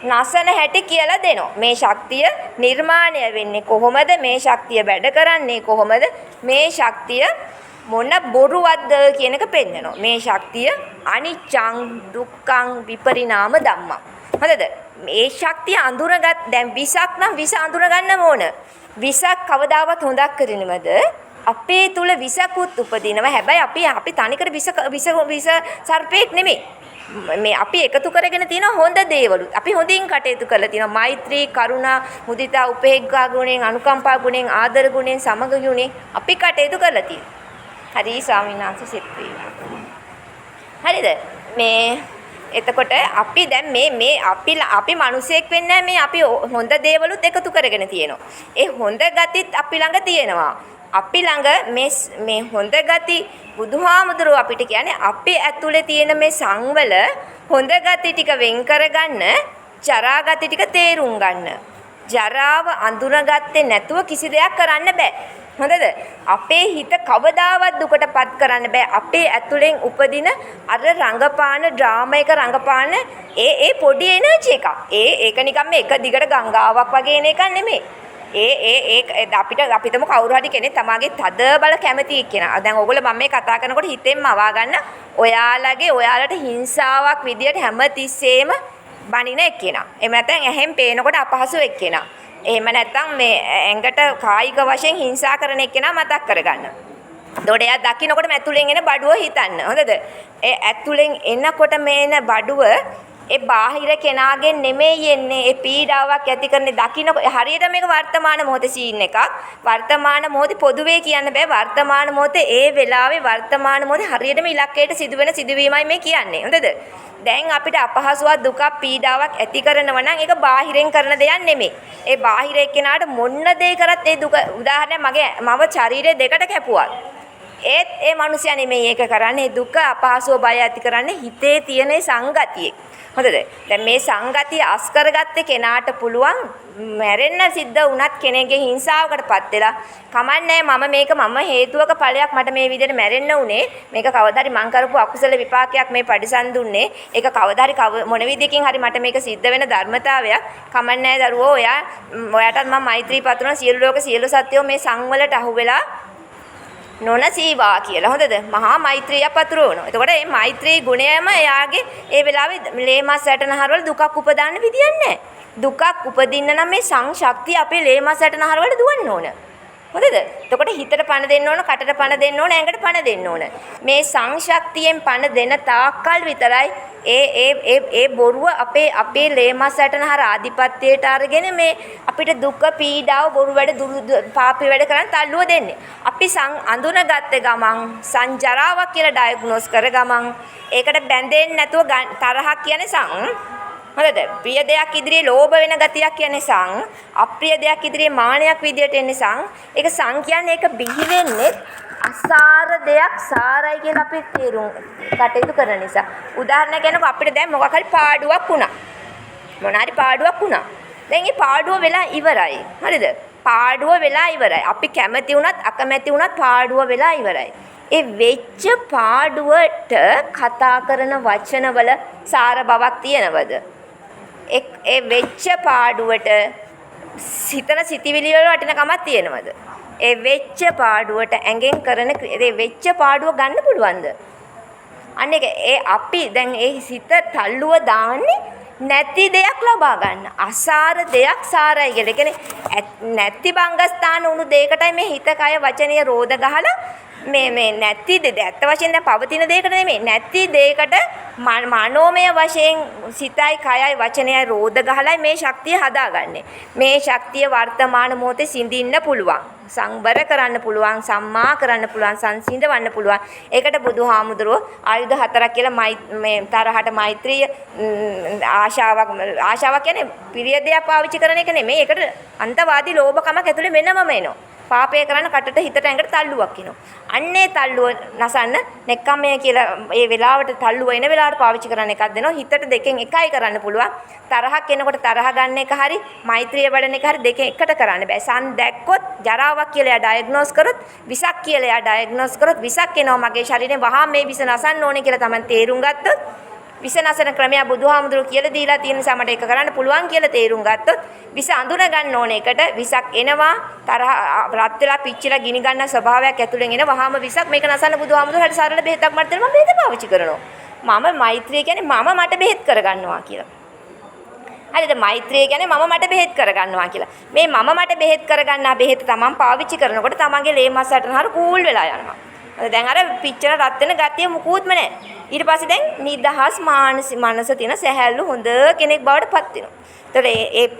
S1: නසන හැටි කියලා දෙනවා. මේ ශක්තිය නිර්මාණය වෙන්නේ කොහොමද? මේ ශක්තිය වැඩ කරන්නේ කොහොමද? මේ ශක්තිය මොන බොරුවක්ද කියන එක පෙන්නනවා. මේ ශක්තිය අනිච්චං දුක්ඛං විපරිණාම ධම්මං. හරිද? මේ ශක්තිය අඳුරගත් දැන් විසක් නම් විස අඳුර ගන්නම ඕන. විසක් කවදාවත් හොඳක් කරනවද? අපේ තුල විසකුත් උපදිනවා. හැබැයි අපි තනිකර විස සර්පෙක් නෙමෙයි. මේ අපි එකතු කරගෙන තියෙන හොඳ දේවලුත් අපි හොඳින් කටයුතු කරලා තියෙනවා. මෛත්‍රී, කරුණා, මුදිතා, උපේක්ඛා ගුණෙන්, අනුකම්පා ගුණෙන්, ආදර ගුණෙන්, සමග ගුණෙන් අපි කටයුතු කරලා තියෙනවා. හරි ස්වාමීන් වහන්සේ සිත් වේවා. හරිද? මේ එතකොට අපි දැන් මේ අපි මිනිසෙක් වෙන්නේ මේ අපි හොඳ දේවලුත් එකතු කරගෙන තියෙනවා. ඒ හොඳ ගතිත් අපි ළඟ තියෙනවා. අපි ළඟ මේ හොඳ ගති බුදුහාමුදුරුවෝ අපිට කියන්නේ අපේ ඇතුලේ තියෙන මේ සංවල හොඳ ගති ටික වෙන් කරගන්න, ජරා ගති ටික තේරුම් ගන්න. ජරාව අඳුනගත්තේ නැතුව කිසි දෙයක් කරන්න බෑ. හොඳද? අපේ හිත කවදාවත් දුකටපත් කරන්න බෑ. අපේ ඇතුලෙන් උපදින අර රංගපාන ඩ්‍රාමා එක රංගපාන ඒ පොඩි එනර්ජි එකක්. ඒක නිකන් මේ එක දිගට ගංගාවක් වගේ එන එකක් නෙමෙයි. අපිටම කවුරු හරි කෙනෙක් තමාගේ තද බල කැමති කෙනා. දැන් ඕගොල්ලෝ මම මේ කතා කරනකොට හිතෙන්ම අවා ගන්න ඔයාලට හිංසාවක් විදියට හැමතිස්සෙම බනින එක්කෙනා. එහෙම නැත්නම් ඇහෙන් පේනකොට අපහසු එක්කෙනා. එහෙම නැත්නම් මේ ඇඟට කායික වශයෙන් හිංසා කරන එක්කෙනා මතක් කරගන්න. එතකොට එයා දකින්නකොටම ඇතුලෙන් එන බඩුව හිතන්න. හොඳද? ඒ ඇතුලෙන් එනකොට මේන බඩුව ඒ බාහිර කෙනාගෙන් නෙමෙයි එන්නේ. ඒ පීඩාවක් ඇති කරන්නේ දකින්න හරියට මේක වර්තමාන මොහොතේ සීන් එකක්. වර්තමාන මොහොතේ පොදුවේ කියන්න බෑ. වර්තමාන මොහොතේ ඒ වෙලාවේ වර්තමාන මොහොතේ හරියටම ඉලක්කයට සිදුවෙන සිදුවීමයි මේ කියන්නේ. හොඳද? දැන් අපිට අපහසුවක් දුකක් පීඩාවක් ඇති කරනවා නම් ඒක බාහිරෙන් කරන දෙයක් නෙමෙයි. ඒ බාහිර එක්කෙනාට මොන්න දේ කරත් ඒ දුක උදාහරණයක් මම ශරීරය දෙකට කැපුවා. ඒත් ඒ මිනිසයා නෙමෙයි ඒක කරන්නේ. දුක අපහසුව බය ඇති කරන්නේ හිතේ තියෙන සංගතියේ. හොඳද? දැන් මේ සංගතිය අස් කරගත්තේ කෙනාට පුළුවන් මැරෙන්න සිද්ධ වුණත් කෙනෙක්ගේ හිංසාවකටපත් වෙලා කමන්නේ මම හේතුවක ඵලයක් මට මේ විදිහට මැරෙන්න උනේ. මේක කවදා හරි මං කරපු අකුසල විපාකයක් මේ පරිසම් දුන්නේ. ඒක කවදා හරි මොන විදිහකින් හරි මට මේක සිද්ධ වෙන ධර්මතාවයක්. කමන්නේ දරුවෝ ඔයාටත් මම මෛත්‍රී පතුරන සියලු ලෝක සියලු සත්වෝ මේ සංවලට අහුවෙලා නොනසීවා කියලා. හොඳද? මහා මෛත්‍රිය පතුරවනවා. එතකොට මේ මෛත්‍රී ගුණයම එයාගේ ඒ වෙලාවේ ලේමස් වැටනහරවල දුකක් උපදන්න විදියක් නැහැ. දුකක් උපදින්න නම් මේ සංශක්තිය අපේ ලේමස් වැටනහරවල දුවන්න ඕන. හොඳද? එතකොට හිතට පණ දෙන්න ඕන, කටට පණ දෙන්න ඕන, ඇඟට පණ දෙන්න ඕන. මේ සංශක්තියෙන් පණ දෙන තාක්කල් විතරයි ඒ බොරුව අපේ ලේමස් වැටනහර ආධිපත්‍යයට අරගෙන මේ අපිට දුක පීඩාව බොරු වැඩ පාපේ වැඩ කරන් තල්ලුව දෙන්නේ. අපි අඳුනගත්ත ගමන් සංජරාවක් කියලා ඩයග්නෝස් කර ගමන් ඒකට බැඳෙන්නේ නැතුව තරහක් කියන්නේ හොඳද? ප්‍රිය දෙයක් ඉදිරියේ ලෝභ වෙන ගතියක් කියන්නේ අප්‍රිය දෙයක් ඉදිරියේ මානයක් විදියට එන්නේ ඒක කියන්නේ ඒක බිහි වෙන්නේ අසාර දෙයක් සාරයි කියලා අපි තේරුම් කටයුතු කරන නිසා. උදාහරණයක් ගන්නකො අපිට දැන් මොකක් හරි පාඩුවක් වුණා. මොන හරි පාඩුවක් වුණා. දැන් මේ පාඩුව වෙලා ඉවරයි. හරිද? පාඩුව වෙලා ඉවරයි. අපි කැමති වුණත් අකමැති වුණත් පාඩුව වෙලා ඉවරයි. ඒ වෙච්ච පාඩුවට කතා කරන වචනවල සාර බවක් තියෙනවද? ඒ වෙච්ච පාඩුවට සිතන සිතිවිලි වල වටිනකමක් තියෙනවද? ඒ වෙච්ච පාඩුවට ඇඟෙන් කරන ඒ වෙච්ච පාඩුව ගන්න පුළුවන්ද? අන්න ඒ අපි දැන් ඒ සිත තල්ලුව දාන්නේ නැති දෙයක් ලබා ගන්න. අසාර දෙයක් සාරයි කියලා. ඒ කියන්නේ නැති බංගස්ථාන උණු දෙයකටයි මේ හිත කය වචනීය රෝධ ගහලා මේ නැති දෙයක්. ඇත්ත වශයෙන් දැන් පවතින දෙයකට නෙමෙයි. නැති දෙයකට මනෝමය වශයෙන් සිතයි කයයි වචනයයි රෝධ ගහලයි මේ ශක්තිය හදාගන්නේ. මේ ශක්තිය වර්තමාන මොහොතේ සිඳින්න පුළුවන්. සංවර කරන්න පුළුවන්, සම්මා කරන්න පුළුවන්, සංසිඳවන්න පුළුවන්. ඒකට බුදුහාමුදුරුවෝ ආයුධ 4ක් කියලා මේ තරහට මෛත්‍රිය ආශාවක් කියන්නේ පිරිය දෙයක් පාවිච්චි කරන එක නෙමෙයි. ඒකට අන්තවාදී ලෝභකමක් ඇතුලේ වෙනමම එනවා. පාපය කරන කටට හිතට ඇඟට තල්ලුවක් එනවා. අන්නේ තල්ලුව නසන්න නෙක්ඛම්මය කියලා ඒ වෙලාවට තල්ලුව එන වෙලාවට පාවිච්චි කරන එකක් දෙනවා. හිතට දෙකෙන් එකයි කරන්න පුළුවන්. තරහක් එනකොට තරහ ගන්න එක හරි මෛත්‍රිය වඩන එක හරි දෙකෙන් එකට කරන්න බෑ. සන් දැක්කොත් ජරාවක් කියලා එයා ඩයග්නෝස් කරොත් විසක් කියලා එයා ඩයග්නෝස් කරොත් විසක් එනවා මගේ ශරීරේ වහා මේ විස නසන්න ඕනේ කියලා තමයි තේරුම් ගත්තොත් විස නසන ක්‍රමය බුදුහාමුදුරුවෝ කියලා දීලා තියෙන නිසා මට ඒක කරන්න පුළුවන් කියලා තේරුම් ගත්තොත් විස අඳුන ගන්න ඕන එකට විසක් එනවා තරහ රත් වෙලා පිච්චිලා ගිනි ගන්න ස්වභාවයක් ඇතුලෙන් එන වහාම විසක් මේක නසන්න බුදුහාමුදුරුවෝ හරි සරල බෙහෙතක් මට දෙනවා මම බෙහෙත පාවිච්චි කරනවා. මම මෛත්‍රිය කියන්නේ මම මට බෙහෙත් කරගන්නවා කියලා. හරිද? මෛත්‍රිය කියන්නේ මම මට බෙහෙත් කරගන්නවා කියලා. මේ මම මට බෙහෙත් කරගන්නා බෙහෙත තමන් පාවිච්චි කරනකොට තමන්ගේ ලේ මස් සටහන කූල් වෙලා යනවා. දැන් අර පිච්චෙන රත් වෙන ගතිය මුකුත්ම නැහැ. ඊට පස්සේ දැන් නිදහස් මානස තියෙන සැහැල්ලු හොඳ කෙනෙක් බවට පත් වෙනවා. ඒතර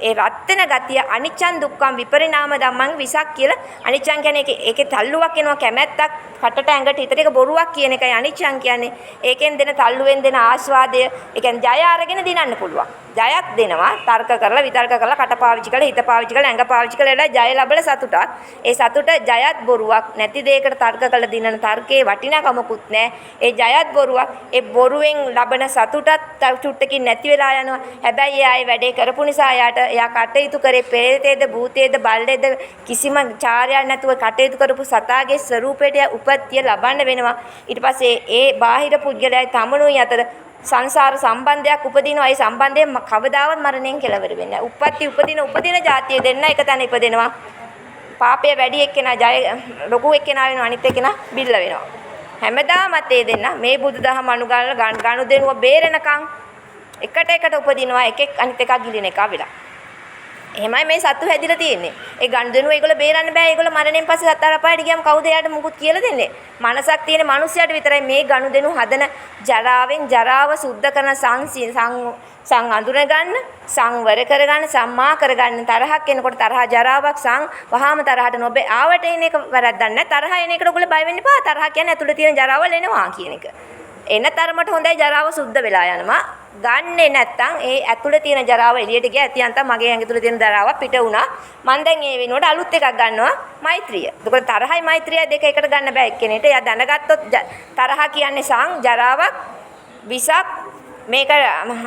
S1: ඒ රත් වෙන ගතිය අනිච්චන් දුක්ඛම් විපරිණාම ධම්මං විසක් කියලා අනිච්චන් කියන්නේ ඒකේ තල්ලුවක් එනවා කැමැත්තක් කටට ඇඟට හිතට ඒක බොරුවක් කියන එකයි අනිච්චන් කියන්නේ. ඒකෙන් දෙන තල්ලුවෙන් දෙන ආස්වාදය ඒ කියන්නේ ජය අරගෙන දිනන්න පුළුවන්. ජයක් දෙනවා තර්ක කරලා විතර්ක කරලා කට පාවිච්චි කරලා හිත පාවිච්චි කරලා ඇඟ පාවිච්චි කරලා ජය ලැබල සතුටක්. ඒ සතුට ජයත් බොරුවක් නැති දෙයකට තර්ක කරලා දිනන තර්කේ වටිනාකමකුත් නැහැ. ඒ ජයත් බොරුවක්. ඒ බොරුවෙන් ලබන සතුටත් චුට්ටකින් නැති වෙලා යනවා. හැබැයි ඒ ආයේ වැඩේ කරපු නිසා එයා කටයුතු කරේ ප්‍රේතයේද භූතයේද බල්ලේද කිසිම චාරයක් නැතුව කටයුතු කරපු සතාගේ ස්වරූපයට උපත්තිය ලබන්න වෙනවා. ඊට පස්සේ ඒ බාහිර පුද්ගලයායි තමනුයි අතර සංසාර සම්බන්ධයක් උපදිනවා. ඒ සම්බන්ධයෙන් කවදාවත් මරණයෙන් කෙලවර වෙන්නේ නැහැ. උපදින જાතිය දෙන්න එක තැන ඉපදෙනවා. පාපය වැඩි එක්කෙනා ජය ලොකු එක්කෙනා වෙනවා අනිත් එක්කෙනා බිල්ල වෙනවා. හැමදාමත් ඒ දෙන්න මේ බුදුදහම අනුගාලා ගනුදෙනුව බේරෙනකන් එකට උපදිනවා එකෙක් අනිත් එකක් ගිලින එක වෙලා. එහෙමයි මේ සත්තු හැදිලා තියෙන්නේ. ඒ ගනුදෙනුව ඒගොල්ලෝ බේරන්න බෑ. ඒගොල්ලෝ මරණයෙන් පස්සේ සතර අපායට ගියාම කවුද එයාට මුකුත් කියලා දෙන්නේ? මනසක් තියෙන මිනිස්සයාට විතරයි මේ ගනුදෙනු හදන ජරාවෙන් ජරාව සුද්ධ කරන සං අඳුන ගන්න, සංවර කරගන්න, සම්මා කරගන්න. තරහක් එනකොට තරහ ජරාවක් වහාම තරහට නොබේ ආවට එන එක වැරද්දක් නැහැ. තරහ එන එකට ඔයගොල්ලෝ බය වෙන්න එපා. තරහ කියන්නේ ඇතුළේ තියෙන ජරාවල් එනවා කියන එක. එන තරමට හොඳයි ජරාව සුද්ධ වෙලා යනවා. ගන්නේ නැත්තම් ඒ ඇතුළේ තියෙන ජරාව එළියට ගියා. ඇතියන්තම් මගේ ඇඟ තුළ තියෙන ජරාව පිට වුණා. මම දැන් ඒ වෙනුවට අලුත් එකක් ගන්නවා මෛත්‍රිය. එතකොට තරහයි මෛත්‍රියයි දෙක එකට ගන්න බෑ එක්කෙනෙක්ට. එයා දැනගත්තොත් තරහ කියන්නේ ජරාවක් විසක් මේක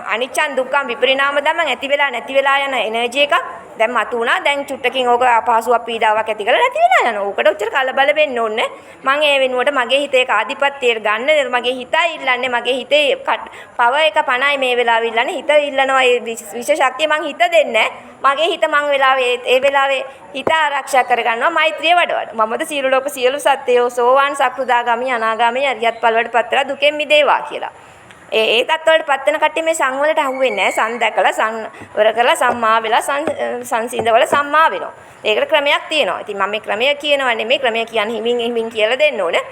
S1: අනිච්චන් දුක්ඛම් විපරිණාම ධම්මං ඇති වෙලා නැති වෙලා යන එනර්ජි එකක්. දැන් මතු වුණා. දැන් චුට්ටකින් ඕක අපහසුවක් පීඩාවක් ඇති කරලා නැති වෙලා යනවා. ඕකට උච්චර කලබල වෙන්න ඕනේ. මම ඒ වෙනුවට මගේ හිතේ ආධිපත්‍යය ගන්න මගේ හිතයි ඉල්ලන්නේ මගේ හිතේ පව එක 50යි මේ වෙලාවෙ ඉල්ලන්නේ. හිත ඉල්ලනවා ඒ විශේෂ ශක්තිය මං හිත දෙන්නේ මගේ හිත මං ඒ වෙලාවේ හිත ආරක්ෂා කරගන්නවා මෛත්‍රිය වඩවඩ. මමද සියලු ලෝක සියලු සත්ත්වයෝ සෝවාන් සක්‍රුදාගාමි අනාගාමි අරියත් ඵලවලට පත්‍රා දුකෙන් මිදේවා කියලා. ඒ තත්වලට පත් වෙන කට්ටිය මේ සංවලට අහු වෙන්නේ නැහැ. සන් දැකලා සංවර කරලා සම්මා වෙලා සංසිඳවල සම්මා වෙනවා. ඒකට ක්‍රමයක් තියෙනවා. ඉතින් මම මේ ක්‍රමය කියනවා නෙමෙයි ක්‍රමය කියන්නේ හිමින් කියලා දෙන්න ඕනේ.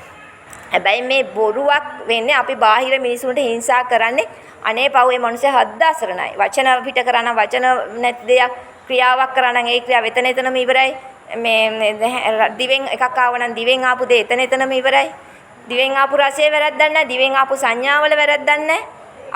S1: හැබැයි මේ බොරුවක් වෙන්නේ අපි බාහිර මිනිසුන්ට හිංසා කරන්නේ අනේ පව් මේ මිනිස්සු හද්දාසරණයි. වචන පිට කරන වචන නැති දෙයක් ක්‍රියාවක් කරන ඒ ක්‍රියාව එතනම ඉවරයි. මේ දිවෙන් එකක් ආවනම් දිවෙන් ආපු දේ එතනම ඉවරයි. දිවෙන් ආපු රසය වැරද්දක් නැහැ. දිවෙන් ආපු සංඥාවල වැරද්දක් නැහැ.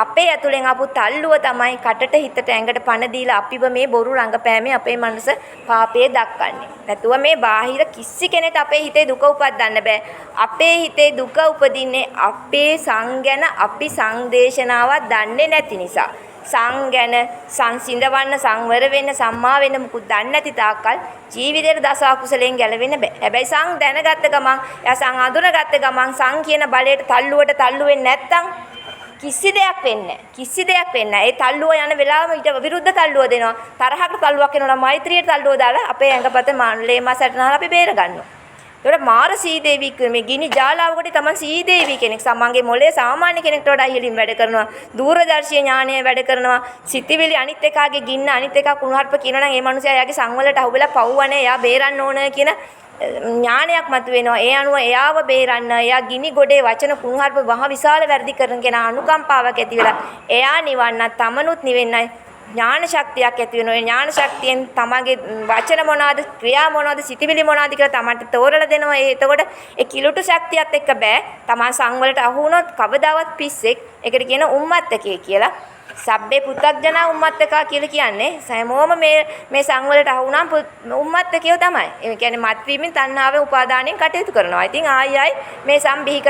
S1: අපේ ඇතුලෙන් ආපු තල්ලුව තමයි කටට හිතට ඇඟට පණ දීලා අපිව මේ බොරු රංගපෑමේ අපේ මනස පාපයේ දක්වන්නේ. නැතුව මේ බාහිර කිසි කෙනෙක් අපේ හිතේ දුක උපදින්න බෑ. අපේ හිතේ දුක උපදින්නේ අපේ සං ගැන අපි සංදේශනාවක් දන්නේ නැති නිසා. සං ගැන සංසිඳවන්න සංවර වෙන්න සම්මා වෙන්න මුකුත් දන්නේ නැති තාක්කල් ජීවිතේට දස අකුසලෙන් ගැලවෙන්න බෑ. හැබැයි සං දැනගත්ත ගමන් එයා සං අඳුනගත්ත ගමන් සං කියන බලයට තල්ලුවට තල්ලු වෙන්නේ නැත්තම් කිසි දෙයක් වෙන්නේ නැහැ. කිසි දෙයක් වෙන්නේ නැහැ. ඒ තල්ලුව යන වෙලාවම ඊට විරුද්ධ තල්ලුව දෙනවා. තරහකට තල්ලුවක් එනවා නම් මෛත්‍රියට තල්ලුව දාලා අපේ ඇඟපත ලේ මාසයට නහලා අපි බේර ගන්නවා. ඒකට මාර සීදේවි මේ ගිනි ජාලාවකට තමයි සීදේවි කෙනෙක් සමන්ගේ මොලේ සාමාන්‍ය කෙනෙක්ට වඩා ඉහළින් වැඩ කරනවා. දූරදර්ශීය ඥානය වැඩ කරනවා. සිතිවිලි අනිත් එකාගේ ගින්න අනිත් එකා කුණුහරුප කියනවා නම් ඒ මනුස්සයා එයාගේ සංවලට අහුවෙලා පව්වනේ එයා බේරන්න ඕන කියන ඥානයක් මතුවෙනවා. ඒ අනුව එයාව බේරන්න එයා ගිනි ගොඩේ වචන කුණුහරුප වහ විශාල වැඩි කරන කෙනා අනුකම්පාවක් ඇති වෙලා එයා නිවන්න තමනුත් නිවෙන්නයි ඥාන ශක්තියක් ඇති වෙනවා. ඒ ඥාන ශක්තියෙන් තමගේ වචන මොනවාද ක්‍රියා මොනවාද සිතිවිලි මොනවාද කියලා තමන්ට තෝරලා දෙනවා. එතකොට ඒ කිලුටු ශක්තියත් එක්ක බෑ. තමන් සංවලට අහු වුණොත් කවදාවත් පිස්සෙක්. ඒකට කියන උම්මත්තකේ කියලා. සබ්බේ පුත්තග්ජනා උම්මත්තකා කියලා කියන්නේ හැමෝම මේ සංවලට අහු වුණාම උම්මත්තකයෝ තමයි. ඒ කියන්නේ මත්වීමෙන් තණ්හාවෙන් උපාදානයෙන් කටයුතු කරනවා. ඉතින් ආයි මේ සම්බිහි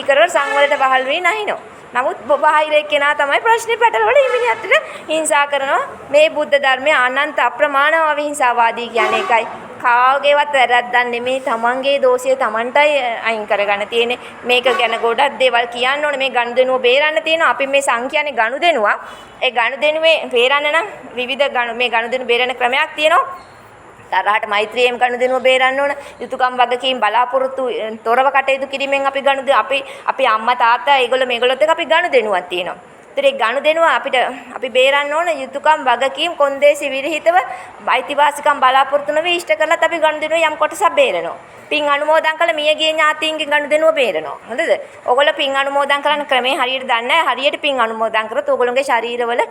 S1: කර සංවලට වහල් වෙයි නැහිනෝ. නමුත් බාහිර එක්කෙනා තමයි ප්‍රශ්නේ පැටලවල හිමිනියත්තට හිංසා කරනවා. මේ බුද්ධ ධර්මයේ අනන්ත අප්‍රමාණව අවිහිංසාවාදී කියන්නේ ඒකයි. කාගේවත් වැරද්දක් නෙමෙයි තමන්ගේ දෝෂය තමන්ටයි අයින් කරගන්න තියෙන්නේ. මේක ගැන ගොඩක් දේවල් කියන්න ඕනේ. මේ ගනුදෙනුව බේරන්න තියෙනවා. අපි මේ සංඛ්‍යානේ ගනුදෙනුවක්. ඒ ගනුදෙනුවේ බේරන්න නම් විවිධ මේ ගනුදෙනු බේරන ක්‍රමයක් තියෙනවා. තරහට මෛත්‍රියෙන් ගනුදෙනුව බේරන්න ඕන. යුතුයකම් වගකීම් බලාපොරොත්තු තොරව කටයුතු කිරීමෙන් අපි අම්මා තාත්තා ඒගොල්ලෝ මේගොල්ලොත් එක්ක අපි ගනුදෙනුවක් තියෙනවා. ඒතර ඒ ගනුදෙනුව අපි බේරන්න ඕන. යුතුයකම් වගකීම් කොන්දේසි විරහිතව අයිතිවාසිකම් බලාපොරොත්තු නොවි ඉෂ්ට කරලත් අපි ගනුදෙනුව යම් කොටසක් බේරනවා. පින් අනුමෝදන් කළ මියගිය ඥාතීන්ගේ ගනුදෙනුව බේරනවා. හොඳද? ඔයගොල්ලෝ පින් අනුමෝදන් කරන ක්‍රමේ හරියට දන්නේ නැහැ. හරියට පින් අනුමෝදන් කරොත් ඔයගොල්ලෝගේ ශරීරවල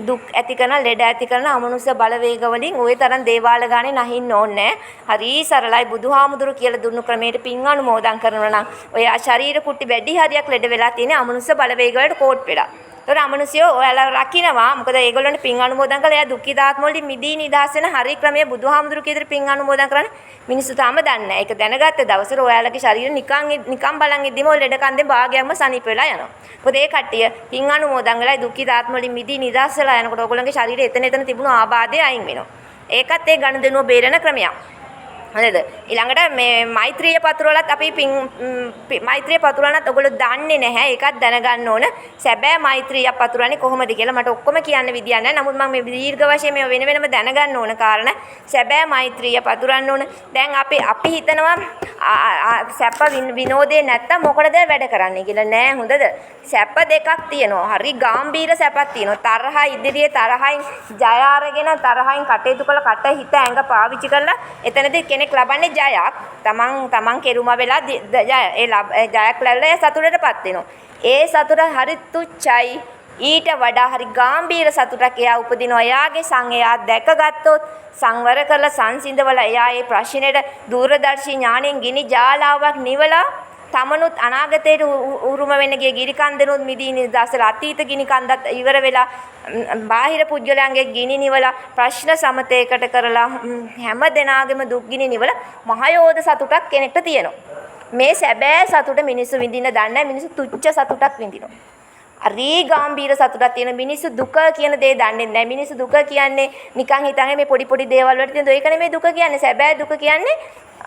S1: දුක් ඇති කරන ලෙඩ ඇති කරන අමනුෂ්‍ය බලවේග වලින් ওই තරම් දේවාල ගානේ නැහින්න ඕනේ නැහැ. හරි සරලයි බුදුහාමුදුරු කියලා දුන්නු ක්‍රමයට පින් අනුමෝදන් කරනවා නම් ඔය ශරීර කුටි වැඩි හරියක් ලෙඩ වෙලා තියෙන අමනුෂ්‍ය බලවේග වලට කෝට් වෙලා. ඒතර අමනුෂ්‍යෝ ඔයාලා රකින්නවා. මොකද ඒගොල්ලන්ට පින් අනුමෝදන් කළා එයා දුක්ඛිතාත්ම වලින් මිදී නිදහස් වෙන හරි ක්‍රමයේ බුදුහාමුදුරු කීතර පින් අනුමෝදන් කරන්නේ මිනිස්සු තාම දන්නේ නැහැ. ඒක දැනගත්ත දවසට ඔයාලගේ ශරීර නිකන් බලන් ඉද්දිම ඔය ලෙඩ කන්දේ භාගයක්ම සනීප වෙලා යනවා. මොකද ඒ කට්ටිය පින් අනුමෝදන් වෙලා දුක්ඛිතාත්ම වලින් මිදී නිදහස් වෙලා යනකොට ඔයගොල්ලන්ගේ ශරීරය එතන තිබුණු ආබාධය අයින් වෙනවා. ඒකත් ඒ ගනුදෙනුව බේරන ක්‍රමයක්. හරිද? ඊළඟට මේ මෛත්‍රිය පතුරවලත් අපි මෛත්‍රිය පතුරවනත් ඔයගොල්ලෝ දන්නේ නැහැ. ඒකත් දැනගන්න ඕන. සැබෑ මෛත්‍රිය පතුරවන්නේ කොහොමද කියලා මට ඔක්කොම කියන්න විදියක් නැහැ. නමුත් මම මේ දීර්ඝ වශයෙන් මේ වෙනම දැනගන්න ඕන කාරණා. සැබෑ මෛත්‍රිය පතුරවන්න ඕන. දැන් අපි හිතනවා සැප විනෝදේ නැත්තම් මොකටද වැඩ කරන්නේ කියලා. නෑ හොඳද? සැප දෙකක් තියෙනවා. හරි ගැඹීර සැපක් තියෙනවා. තරහ ඉදිරියේ තරහින් ජය අරගෙන තරහින් කටයුතු කළ කට හිත ඇඟ පාවිච්චි කරලා එතනදී කෙනෙක් ලබන්නේ ජයක්. තමන් කෙරුම වෙලා ජයක් ලැබලා සතුටටපත් වෙනවා. ඒ සතුට හරි තුච්චයි. ඊට වඩා හරි ගැඹීර සතුටක් එයා උපදිනවා. එයාගේ සංයයා දැකගත්තොත් සංවර කරලා සංසිඳවලා එයා ඒ ප්‍රශ්නෙට දූරදර්ශී ඥාණයෙන් ගිනි ජාලාවක් නිවලා තමනුත් අනාගතයට උරුම වෙන්න ගිය ගිනි කන්දනොත් මිදී නිදහසලා අතීත ගිනි කන්දත් ඉවර වෙලා බාහිර පුජ්‍යලයන්ගේ ගිනි නිවලා ප්‍රශ්න සමතේකට කරලා හැම දෙනාගේම දුක් ගිනි නිවලා මහයෝධ සතුටක් කෙනෙක්ට තියෙනවා. මේ සැබෑ සතුට මිනිස්සු විඳින්න දන්නේ නැහැ. මිනිස්සු තුච්ච සතුටක් විඳිනවා. හරි ගැඹීර සතුටක් තියෙන මිනිස්සු දුක කියන දේ දන්නේ නැහැ. මිනිස්සු දුක කියන්නේ නිකන් හිතන්නේ මේ පොඩි දේවල් වලට තියෙන ඒක නෙමෙයි දුක කියන්නේ. සැබෑ දුක කියන්නේ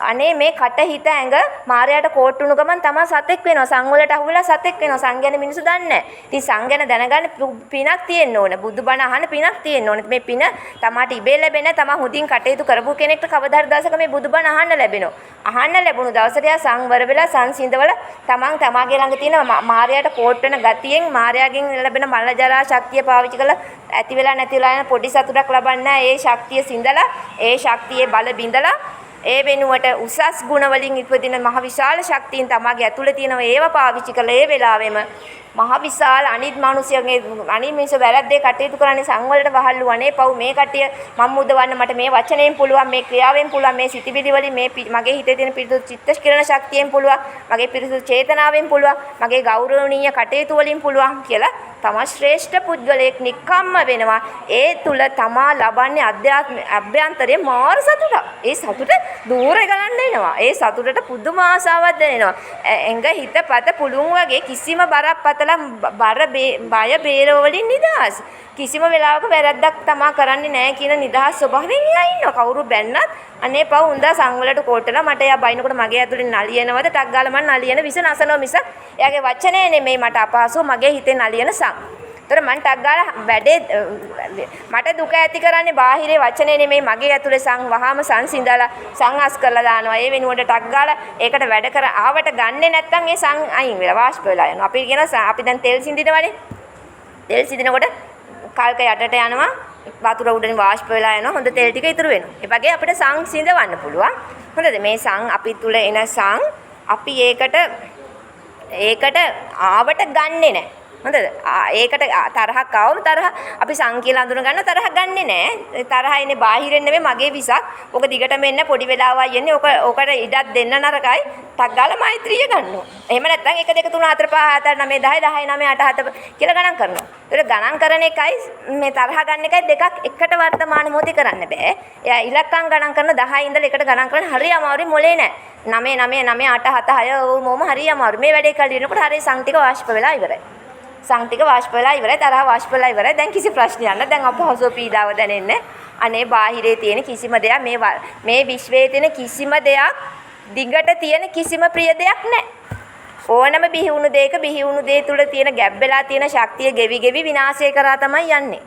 S1: අනේ මේ කට හිත ඇඟ මායයට කෝට්ටුණු ගමන් තමයි සතෙක් වෙනවා. සංවලට අහුවෙලා සතෙක් වෙනවා. සංගයන මිනිස්සු දන්නේ නැහැ. ඉතින් සංගයන දැනගන්න පිනක් තියෙන්න ඕන. බුදුබණ අහන පිනක් තියෙන්න ඕන. මේ පින තමාට ඉබේ ලැබෙන තමා හොඳින් කටයුතු කරපු කෙනෙක්ට කවදා හරි දවසක මේ බුදුබණ අහන්න ලැබෙනවා. අහන්න ලැබුණු දවසට යා සංවර වෙලා සංසිඳවල තමාගේ ළඟ තියෙන මායයට කෝට් වෙන ගතියෙන් මායාගෙන් ලැබෙන මල ජරා ශක්තිය පාවිච්චි කරලා ඇති වෙලා නැති වෙලා යන පොඩි සතුටක් ලබන්න ඒ ශක්තිය සිඳලා ඒ ශක්තියේ බල බිඳලා ඒ වෙනුවට උසස් ගුණ වලින් ඉපදින මහ විශාල ශක්තියින් තමගේ ඇතුළේ තියෙනවා. ඒව පාවිච්චි කළා ඒ වෙලාවෙම මහ විශාල අනිත් මිනිස්සු වැරද්දේ කටයුතු කරන්නේ සංවලට වහල්ලු අනේ පව් මේ කට්ටිය මම මුදවන්න මට මේ වචනයෙන් පුළුවන් මේ ක්‍රියාවෙන් පුළුවන් මේ සිතිවිලි වලින් මේ මගේ හිතේ තියෙන පිරිසුදු චිත්ත කිරණ ශක්තියෙන් පුළුවන් මගේ පිරිසුදු චේතනාවෙන් පුළුවන් මගේ ගෞරවණීය කටයුතු වලින් පුළුවන් කියලා තමා ශ්‍රේෂ්ඨ පුද්ගලයෙක් නික්කම්ම වෙනවා. ඒ තුල තමා ලබන්නේ අභ්‍යන්තරයේ මාර සතුටක්. ඒ සතුට දූර ගලන්න එනවා. ඒ සතුටට පුදුම ආසාවක් දැනෙනවා. එංග හිතපත පුළුවන් වගේ කිසිම බරක් පතල කළා බය බේරවලින් නිදහස්. කිසිම වෙලාවක වැරද්දක් තමා කරන්නේ නැහැ කියන නිදහස් ස්වභාවයෙන් එයා ඉන්නවා. කවුරු බැන්නත් අනේ පව් උන්දා සංවලට කොටලා මට එයා බයිනකොට මගේ ඇතුලේ නලියනවද ටක් ගාලා මම නලියන විස නසනවා මිසක් එයාගේ වචනේ නෙමෙයි මට අපහසුව මගේ හිතේ නලියන සං. ඒතර මං ටක් ගාලා වැඩේ මට දුක ඇති කරන්නේ බාහිරේ වචනේ නෙමෙයි මගේ ඇතුලේ සං වහාම සංසිඳලා සංහස් කරලා දානවා. ඒ වෙනුවට ටක් ගාලා ඒකට වැඩ කර ආවට ගන්නෙ නැත්තම් ඒ සං අයින් වෙලා වාෂ්ප වෙලා යනවා. අපි කියන අපි දැන් තෙල් සිඳිනවනේ. තෙල් සිඳිනකොට කල්ක යටට යනවා වතුර උඩින් වාෂ්ප වෙලා යනවා හොඳ තෙල් ටික ඉතුරු වෙනවා. ඒ වගේ අපිට සං සිඳවන්න පුළුවන්. හොඳද? මේ සං අපි තුල එන සං අපි ඒකට ආවට ගන්නෙ නැහැ. හොඳද? ඒකට තරහක් ආවම තරහ අපි සං කියලා අඳුන ගන්න තරහ ගන්නෙ නැහැ. තරහ එන්නේ බාහිරින් නෙමෙයි මගේ විසක්. ඔක දිගටම එන්න පොඩි වෙලාවයි එන්නේ. ඔකට ඉඩක් දෙන්න නරකයි. ටක් ගාලා මෛත්‍රිය ගන්නවා. එහෙම නැත්නම් 1 2 3 4 5 6 7 8 9 10 10 9 8 7 කියලා ගණන් කරනවා. ඒක ගණන් කරන එකයි මේ තරහ ගන්න එකයි දෙකක් එකට වර්තමාන මොහොතේ කරන්න බෑ. එයා ඉලක්කම් ගණන් කරන 10 ඉඳලා එකට ගණන් කරන හරිය අමාරුයි මොලේ නෑ. 9 9 9 8 7 6 මොම හරිය අමාරුයි. මේ වැඩේ කරලිනකොට හරිය සං ටික වාෂ්ප වෙලා ඉවරයි. සං ටික වාෂ්ප වෙලා ඉවරයි. තරහ වාෂ්ප වෙලා ඉවරයි. දැන් කිසි ප්‍රශ්නයක් නැහැ. දැන් අපහසු පීඩාව දැනෙන්නේ. අනේ බාහිරේ තියෙන කිසිම දෙයක් මේ විශ්වයේ තියෙන කිසිම දෙයක් දිගට තියෙන කිසිම ප්‍රිය දෙයක් නැහැ. ඕනම බිහිවුණු දෙයක බිහිවුණු දේ තුල තියෙන ගැබ් වෙලා තියෙන ශක්තිය ගෙවි ගෙවි විනාශය කරා තමයි යන්නේ.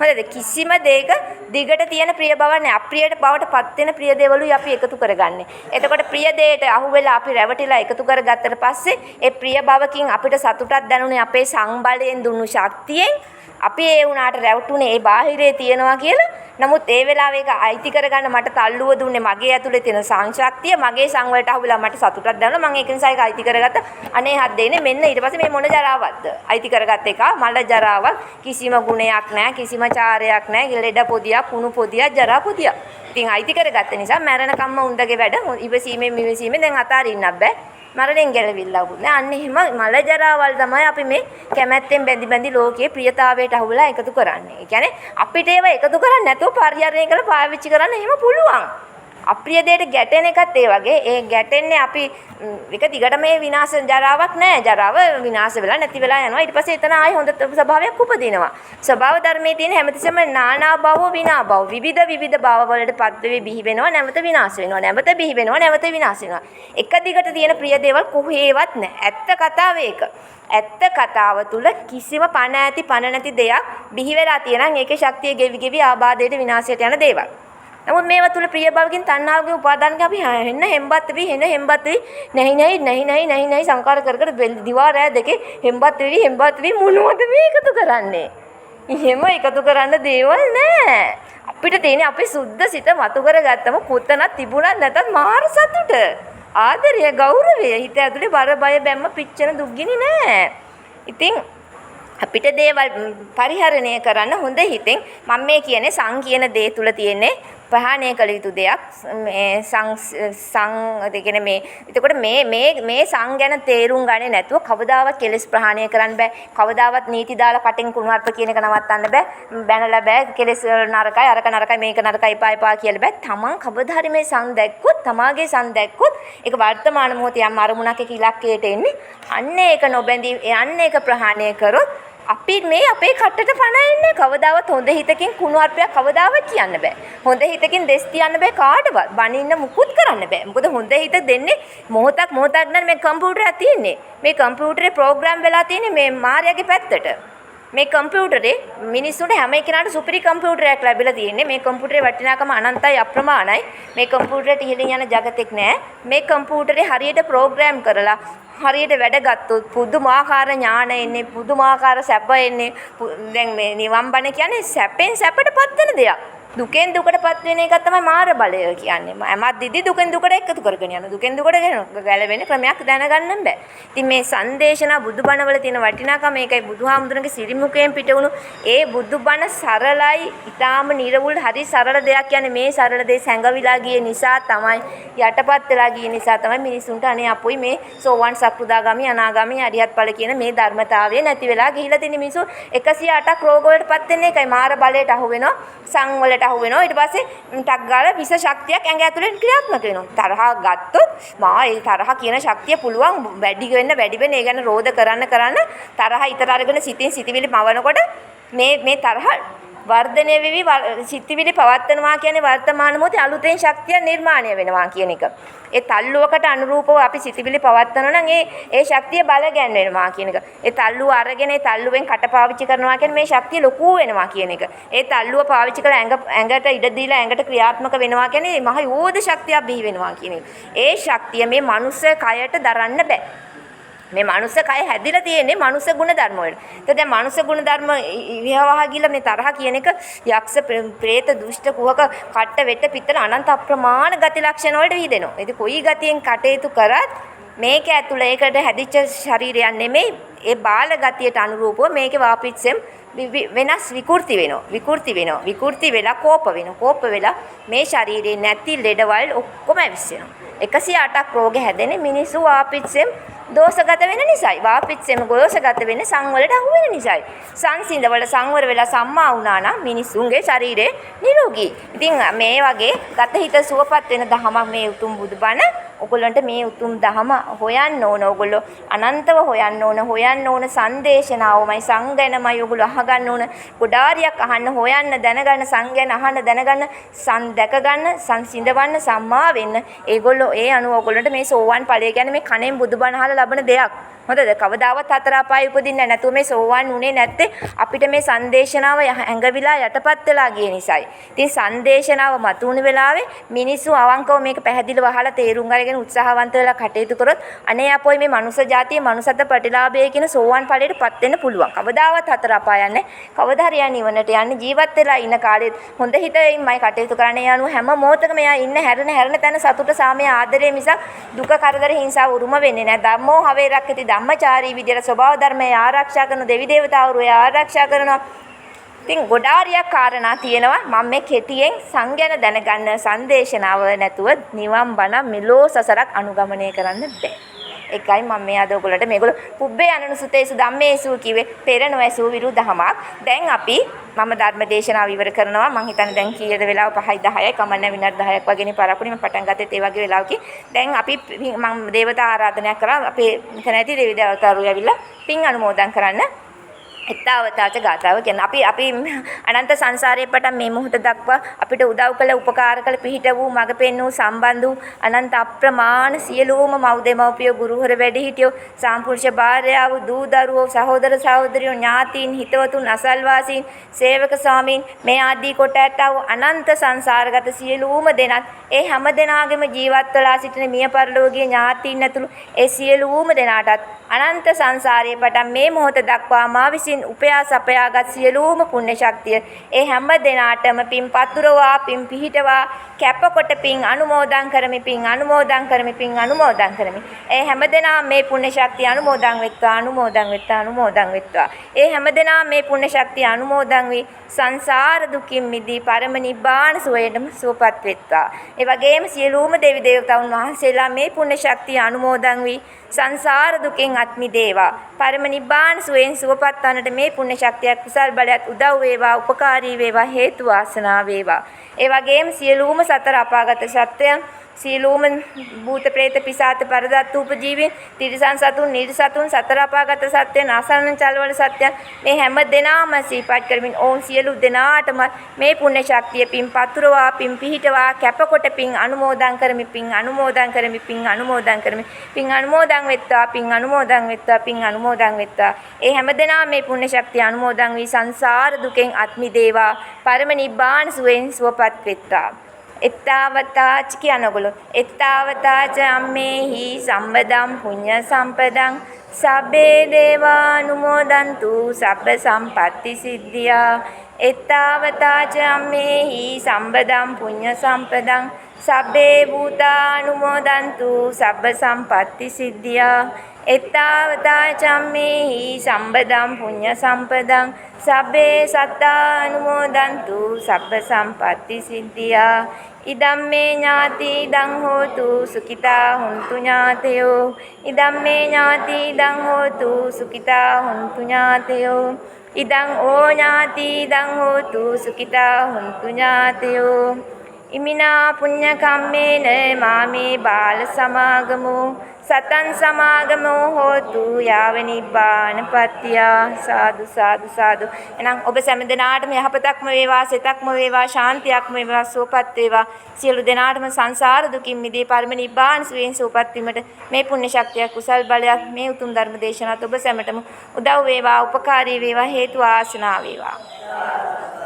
S1: හරිද? කිසිම දෙයක දිගට තියෙන ප්‍රිය බව නැහැ. අප්‍රියට බවට පත් වෙන ප්‍රිය දේවලුයි අපි එකතු කරගන්නේ. එතකොට ප්‍රිය දෙයට අහුවෙලා අපි රැවටිලා එකතු කරගත්තට පස්සේ ඒ ප්‍රිය බවකින් අපිට සතුටක් දැනුනේ අපේ සංබලයෙන් දුන්නු ශක්තියෙන්. අපි ඒ වුණාට රැවටුනේ ඒ බාහිරේ තියනවා කියලා. නමුත් ඒ වෙලාවේ ඒක අයිති කරගන්න මට තල්ලුව දුන්නේ මගේ ඇතුලේ තියෙන සංශක්තිය මගේ සංවලට අහුවෙලා මට සතුටක් දැනුණා. මම ඒක නිසා ඒක අයිති කරගත්තා. අනේ හත් දෙන්නේ මෙන්න ඊට පස්සේ මේ මොන ජරාවක්ද? අයිති කරගත්ත එක මල ජරාවක් කිසිම ගුණයක් නැහැ කිසිම චාරයක් නැහැ ලෙඩ පොදියක් කුණු පොදියක් ජරා පොදියක්. ඉතින් අයිති කරගත්ත නිසා මැරෙනකම්ම උන්දගේ වැඩ ඉවසීමෙන් දැන් අතාරින්නත් බෑ. මරණයෙන් ගැලවිල්ලවුත් නෑ. අන්න එහෙම මල ජරාවල් තමයි අපි මේ කැමැත්තෙන් බැඳි ලෝකයේ ප්‍රියතාවයට අහුවලා එකතු කරන්නේ. ඒ කියන්නේ අපිට ඒව එකතු කරන්නේ නැතුව පරිහරණය කරලා පාවිච්චි කරන්න එහෙම පුළුවන්. අප්‍රිය දෙයට ගැටෙන එකත් ඒ වගේ. ඒ ගැටෙන්නේ අපි එක දිගට මේ විනාශ ජරාවක් නෑ. ජරාව විනාශ වෙලා නැති වෙලා යනවා. ඊට පස්සේ එතන ආයි හොඳ ස්වභාවයක් උපදිනවා. ස්වභාව ධර්මයේ තියෙන හැමතිස්සෙම නානා භව විනා භව විවිධ භව වලට පත් වෙවි බිහි වෙනවා නැවත විනාශ වෙනවා. නැවත බිහි වෙනවා නැවත විනාශ වෙනවා. එක දිගට තියෙන ප්‍රිය දේවල් කොහේවත් නෑ. ඇත්ත කතාව ඒක. ඇත්ත කතාව තුල කිසිම පණ ඇති පණ නැති දෙයක් බිහි වෙලා තියෙනම් ඒකේ ශක්තිය ගෙවි ගෙවි ආබාධයට විනාශයට යන දේවල්. නමුත් මේවා තුල ප්‍රිය භවකින් තණ්හාවගේ උපාදානක අපි හෙන්න හෙම්බත් වෙවි නැහි සංකාර කර කර දිවා රෑ දෙකේ හෙම්බත් වෙවි මොනවද මේ එකතු කරන්නේ? එහෙම එකතු කරන්න දේවල් නෑ. අපිට තියෙන්නේ අපි සුද්ධ සිත මතු කරගත්තම කොතනක් තිබුණත් නැතත් මාර සතුට. ආදරය ගෞරවය හිත ඇතුලේ බර බය බැම්ම පිච්චෙන දුක්ගිනි නෑ. ඉතින් අපිට දේවල් පරිහරණය කරන්න හොඳ හිතෙන් මම මේ කියන්නේ සං කියන දේ තුල තියෙන්නේ ප්‍රහාණය කළ යුතු දෙයක්. මේ සං කියන්නේ මේ එතකොට මේ සං ගැන තේරුම් ගන්නේ නැතුව කවදාවත් කෙලස් ප්‍රහාණය කරන්න බෑ. කවදාවත් නීති දාලා කටින් කුණුහරුප කියන එක නවත්තන්න බෑ. බැනලා බෑ කෙලස් නරකයි අරක නරකයි මේක නරකයි එපා කියලා බෑ. තමන් කවදා හරි මේ සං දැක්කොත් තමාගේ සං දැක්කොත් ඒක වර්තමාන මොහොතේ යම් අරමුණක් එක ඉලක්කයට එන්නේ. අන්න ඒක නොබැඳී අන්න ඒක ප්‍රහාණය කරොත් අපි මේ අපේ කට්ටට පණන්නේ කවදාවත් හොඳ හිතකින් කුණු අර්පයක් කවදාවත් කියන්න බෑ. හොඳ හිතකින් දෙස් තියන්න බෑ කාටවත්. බනින්න මුකුත් කරන්න බෑ. මොකද හොඳ හිත දෙන්නේ මොහොතක් නෑ මේ කම්පියුටරයක් තියෙන්නේ. මේ කම්පියුටරේ ප්‍රෝග්‍රෑම් වෙලා තියෙන්නේ මේ මායාවේ පැත්තට. මේ කම්පියුටරේ මිනිස්සුන්ට හැම එකනට සුපිරි කම්පියුටරයක් ලැබිලා තියෙන්නේ. මේ කම්පියුටරේ වටිනාකම අනන්තයි අප්‍රමාණයි. මේ කම්පියුටරේට ඉහළින් යන ජගතෙක් නෑ. මේ කම්පියුටරේ හරියට ප්‍රෝග්‍රෑම් කරලා හරියට වැඩ ගත්තොත් පුදුමාකාර ඥාන එන්නේ පුදුමාකාර සැප එන්නේ. දැන් මේ නිවන් බණ කියන්නේ සැපෙන් සැපටපත් වෙන දෙයක්. දුකෙන් දුකටපත් වෙන එක තමයි මාර බලය කියන්නේ. හැමත් දිදි දුකෙන් දුකට එකතු කරගෙන යන. දුකෙන් දුකට ගැලවෙන ක්‍රමයක් දැනගන්න බෑ. ඉතින් මේ සංදේශනා බුදුබණවල තියෙන වටිනාකම මේකයි බුදුහාමුදුරන්ගේ සිරිමුඛයෙන් පිට වුණු ඒ බුදුබණ සරලයි, ඊටාම නිර්වුල් හරි සරල දෙයක් කියන්නේ මේ සරල දේ සැඟවිලා ගිය නිසා තමයි යටපත් වෙලා ගිය නිසා තමයි මිනිසුන්ට අනේ අපොයි මේ සෝවන් සක්‍රුදාගාමි අනාගාමි අරියත් ඵල කියන මේ ධර්මතාවය නැති වෙලා ගිහිලා තියෙන මිනිස්සු 108ක් රෝග වලටපත් වෙන්නේ ඒකයි මාර බලයට අහු වෙනවා. සං වලට සංවලට අහු වෙනවා. ඊට පස්සේ ටක් ගාලා විස ශක්තියක් ඇඟ ඇතුලෙන් ක්‍රියාත්මක වෙනවා. තරහ ගත්තොත් මා ඒ තරහ කියන ශක්තිය පුළුවන් වැඩි වෙන්න ඒ ගැන රෝධ කරන්න තරහ ඊතර අරගෙන සිතින් සිතිවිලි මවනකොට මේ තරහ වර්ධනය වෙවි සිතිවිලි පවත්නවා කියන්නේ වර්තමාන මොහොතේ අලුතෙන් ශක්තිය නිර්මාණය වෙනවා කියන එක. ඒ තල්ලුවකට අනුරූපව අපි සිතිවිලි පවත්නවා නම් ඒ ශක්තිය බල ගැන්වෙනවා කියන එක. ඒ තල්ලුව අරගෙන ඒ තල්ලුවෙන් කට පාවිච්චි කරනවා කියන්නේ මේ ශක්තිය ලොකු වෙනවා කියන එක. ඒ තල්ලුව පාවිච්චි කරලා ඇඟට ඉඩ දීලා ඇඟට ක්‍රියාත්මක වෙනවා කියන්නේ මහ යෝධ ශක්තියක් බිහි වෙනවා කියන එක. ඒ ශක්තිය මේ මනුස්ස කයට දරන්න බෑ. මේ මනුස්ස කය හැදිලා තියෙන්නේ මනුස්ස ගුණධර්ම වලට. ඒත් දැන් මනුස්ස ගුණධර්ම විහවහ ගිහලා මේ තරහ කියන එක යක්ෂ ප්‍රේත දුෂ්ට කුහක කට්ට වෙට පිටර අනන්ත අප්‍රමාණ ගති ලක්ෂණ වලට විහිදෙනවා. ඉතින් කොයි ගතියෙන් කටයුතු කරත් මේක ඇතුළේ ඒකට හැදිච්ච ශරීරයක් නෙමෙයි ඒ බාල ගතියට අනුරූපව මේකේ වාපිච්චෙම් වෙනස් විකෘති වෙලා කෝප වෙලා මේ ශරීරේ නැති ලෙඩවල් ඔක්කොම ඇවිස්සෙනවා. 108ක් රෝග හැදෙන්නේ මිනිස්සු වාපිච්චෙම් දෝෂගත වෙන නිසායි. වාපිච්චෙම ගෝෂගත වෙන්නේ සංවලට අහු වෙන නිසායි. සංසිඳවල සංවර වෙලා සම්මා වුණා නම් මිනිසුන්ගේ ශරීරේ නිරෝගී. ඉතින් මේ වගේ ගත හිත සුවපත් වෙන දහමක් මේ උතුම් බුදුබණ ඔයගොල්ලන්ට මේ උතුම් දහම හොයන්න ඕන. ඔයගොල්ලෝ අනන්තව හොයන්න ඕන සංදේශනාවමයි සංගයනමයි ඔයගොල්ලෝ අහගන්න ඕන. ගොඩාරියක් අහන්න හොයන්න දැනගන්න සංගයන අහන්න දැනගන්න දැක ගන්න සංසිඳවන්න සම්මා වෙන්න. ඒගොල්ලෝ ඒ අනුව ඔයගොල්ලන්ට මේ සෝවාන් ඵලය කියන්නේ මේ කණෙන් බුදුබණ අහලා ලබන දෙයක්. හොඳද? කවදාවත් හතර අපායෙ උපදින්නේ නැතුව මේ සෝවාන් උනේ නැත්තේ අපිට මේ සංදේශනාව ඇඟවිලා යටපත් වෙලා ගිය නිසායි. ඉතින් සංදේශනාව මතුවුණු වෙලාවේ මිනිස්සු අවංකව මේක පැහැදිලිව අහලා තේරුම් අරගෙන උත්සාහවන්ත වෙලා කටයුතු කරොත් අනේ අපොයි මේ මනුස්ස ජාතියේ මනුසත ප්‍රතිලාභය කියන සෝවාන් ඵලයටපත් වෙන්න පුළුවන්. කවදාවත් හතර අපාය යන්නේ. කවදා හරි නිවනට යන්නේ ජීවත් වෙලා ඉන්න කාලෙත් හොඳ හිතින්මයි කටයුතු කරන්න. ඒ අනුව හැම මොහොතකම එයා ඉන්න හැරෙන තැන සතුට සාමය ආදරය මිසක් දුක කරදර හිංසාව උරුම වෙන්නේ නැහැ. ධම්මෝ හවේරක් ඇති ධම්මචාරී විදියට ස්වභාව ධර්මය ආරක්ෂා කරන දෙවි දේවතාවරු ආරක්ෂා කරනවා. ඉතින් ගොඩාරියක් කාරණා තියෙනවා. මම මේ කෙටියෙන් සංගයන දැනගන්න සංදේශනාව නැතුව නිවන් බණ මෙලෝ සසරක් අනුගමනය කරන්න බෑ. එකයි මම මේ අද ඔයගොල්ලන්ට මේගොල්ලෝ පුබ්බේ අනනුසුතේසු ධම්මේසු කිව්වේ පෙර නොඇසූ විරුද්ධහමක්. දැන් අපි මම ධර්ම දේශනාව ඉවර කරනවා. මම හිතන්නේ දැන් කීයද වෙලාව 5යි 10යි කමන්නේ විනාඩි 10ක් වගේනේ පරක්කුනේ මම පටන් ගත්තේ ඒ වගේ වෙලාවකී. දැන් අපි මම දේවතා ආරාධනයක් කරා. අපේ නැති දෙවි දේවතාවරු ඇවිල්ලා පින් අනුමෝදන් කරන්න. එත්තාවතාච ගාතාව කියන්නේ අපි අනන්ත සංසාරයේ පටන් මේ මොහොත දක්වා අපිට උදව් කළ උපකාර කළ පිහිට වූ මඟ පෙන්වූ සම්බන්ධ වූ අනන්ත අප්‍රමාණ සියලුම මව් දෙමව්පියෝ ගුරුවර වැඩිහිටියෝ සාම්පුරුෂ භාර්යාව දූ දරුවෝ සහෝදර සහෝදරියෝ ඥාතීන් හිතවතුන් අසල්වාසීන් සේවක ස්වාමීන් මේ ආදී කොට ඇත්තව අනන්ත සංසාරගත සියලුම දෙනත් ඒ හැම දෙනාගේම ජීවත් වෙලා සිටින මිය පරලෝකීය ඥාතීන් ඇතුළු ඒ සියලුම දෙනාටත් අනන්ත සංසාරයේ පටන් මේ මොහොත දක්වා මා විසින් උපයා සපයාගත් සියලුම පුණ්‍ය ශක්තිය ඒ හැම දෙනාටම පින් පතුරවා පින් පිහිටවා කැපකොට පින් අනුමෝදන් කරමි පින් අනුමෝදන් කරමි පින් අනුමෝදන් කරමි. ඒ හැම දෙනා මේ පුණ්‍ය ශක්තිය අනුමෝදන් වෙත්වා ඒ හැම දෙනා මේ පුණ්‍ය ශක්තිය අනුමෝදන් වී සංසාර දුකින් මිදී පරම නිබ්බාන සුවයටම සුවපත් වෙත්වා. ඒ වගේම සියලුම දෙවි දේවතාවුන් වහන්සේලා මේ පුණ්‍ය ශක්තිය අනුමෝදන් වී සංසාර දුකෙන් අත් මිදේවා. පරම නිබ්බාන සුවයෙන් සුවපත් වන්නට මේ පුණ්‍ය ශක්තිය කුසල් බලයත් උදව් වේවා උපකාරී වේවා හේතු වාසනා වේවා. ඒ වගේම සියලුම සතර අපාගත සත්‍යයන් සියලුම භූත ප්‍රේත පිසාච පරදත්ත උපජීවීන් තිරිසන් සතුන් නිර්සතුන් සතර අපාගත සත්‍යයන් ආසන්න චලවල සත්‍යයන් මේ හැම දෙනාම සිහිපත් කරමින් ඕන් සියලු දෙනාටම මේ පුණ්‍ය ශක්තිය පින් පතුරවා පින් පිහිටවා කැපකොට පින් අනුමෝදන් කරමි පින් අනුමෝදන් කරමි පින් අනුමෝදන් කරමි පින් අනුමෝදන් වෙත්වා පින් අනුමෝදන් වෙත්වා පින් අනුමෝදන් වෙත්වා. ඒ හැම දෙනාම මේ පුණ්‍ය ශක්තිය අනුමෝදන් වී සංසාර දුකෙන් අත් මිදේවා පරම නිබ්බාන සුවයෙන් සුවපත් වෙත්වා. එත්තාවතාච කියනකොළු එත්තාවතාච අම්මේහි සම්බදම් පුඤ්ඤ සම්පදං සබ්බේ දේවානුමෝදන්තු සබ්බ සම්පatti සිද්ධියා. එත්තාවතාච අම්මේහි සම්බදම් පුඤ්ඤ සම්පදං සබ්බේ භූතානුමෝදන්තු සබ්බ සම්පatti සිද්ධියා. එත්තාවතාච අම්මේහි සම්බදම් පුඤ්ඤ සම්පදං සබ්බේ සත්තානුමෝදන්තු සබ්බ සම්පatti සිද්ධියා. ඉදම්මේ ඥාති ඉදං හෝතු සුඛිතා හුන්තු ඥාතයෝ ඉදම්මේ ඥාති ඉදං හෝතු සුඛිතා හුන්තු ඥාතයෝ ඉදං ඕ ඥාති ඉදං හෝතු සුඛිතා හුන්තු ඥාතයෝ ඉමිනා පුඤ්ඤ කම්මේන මාමේ බාල සමාගමෝ සතං සමාගමෝ හෝතු යාව නිබ්බානපත්තිය. සාදු සාදු සාදු. එහෙනම් ඔබ සෑම දිනාටම යහපතක්ම වේවා, සිතක්ම වේවා, ශාන්තියක්ම වේවා, සුවපත් වේවා. සියලු දෙනාටම සංසාර දුකින් මිදී පරම නිබ්බාන සුවයෙන් සුවපත් වීමට මේ පුණ්‍ය ශක්තිය කුසල් බලයක් මේ උතුම් ධර්ම දේශනාවත් ඔබ සැමටම උදව් වේවා, උපකාරී වේවා, හේතු ආසනාව වේවා.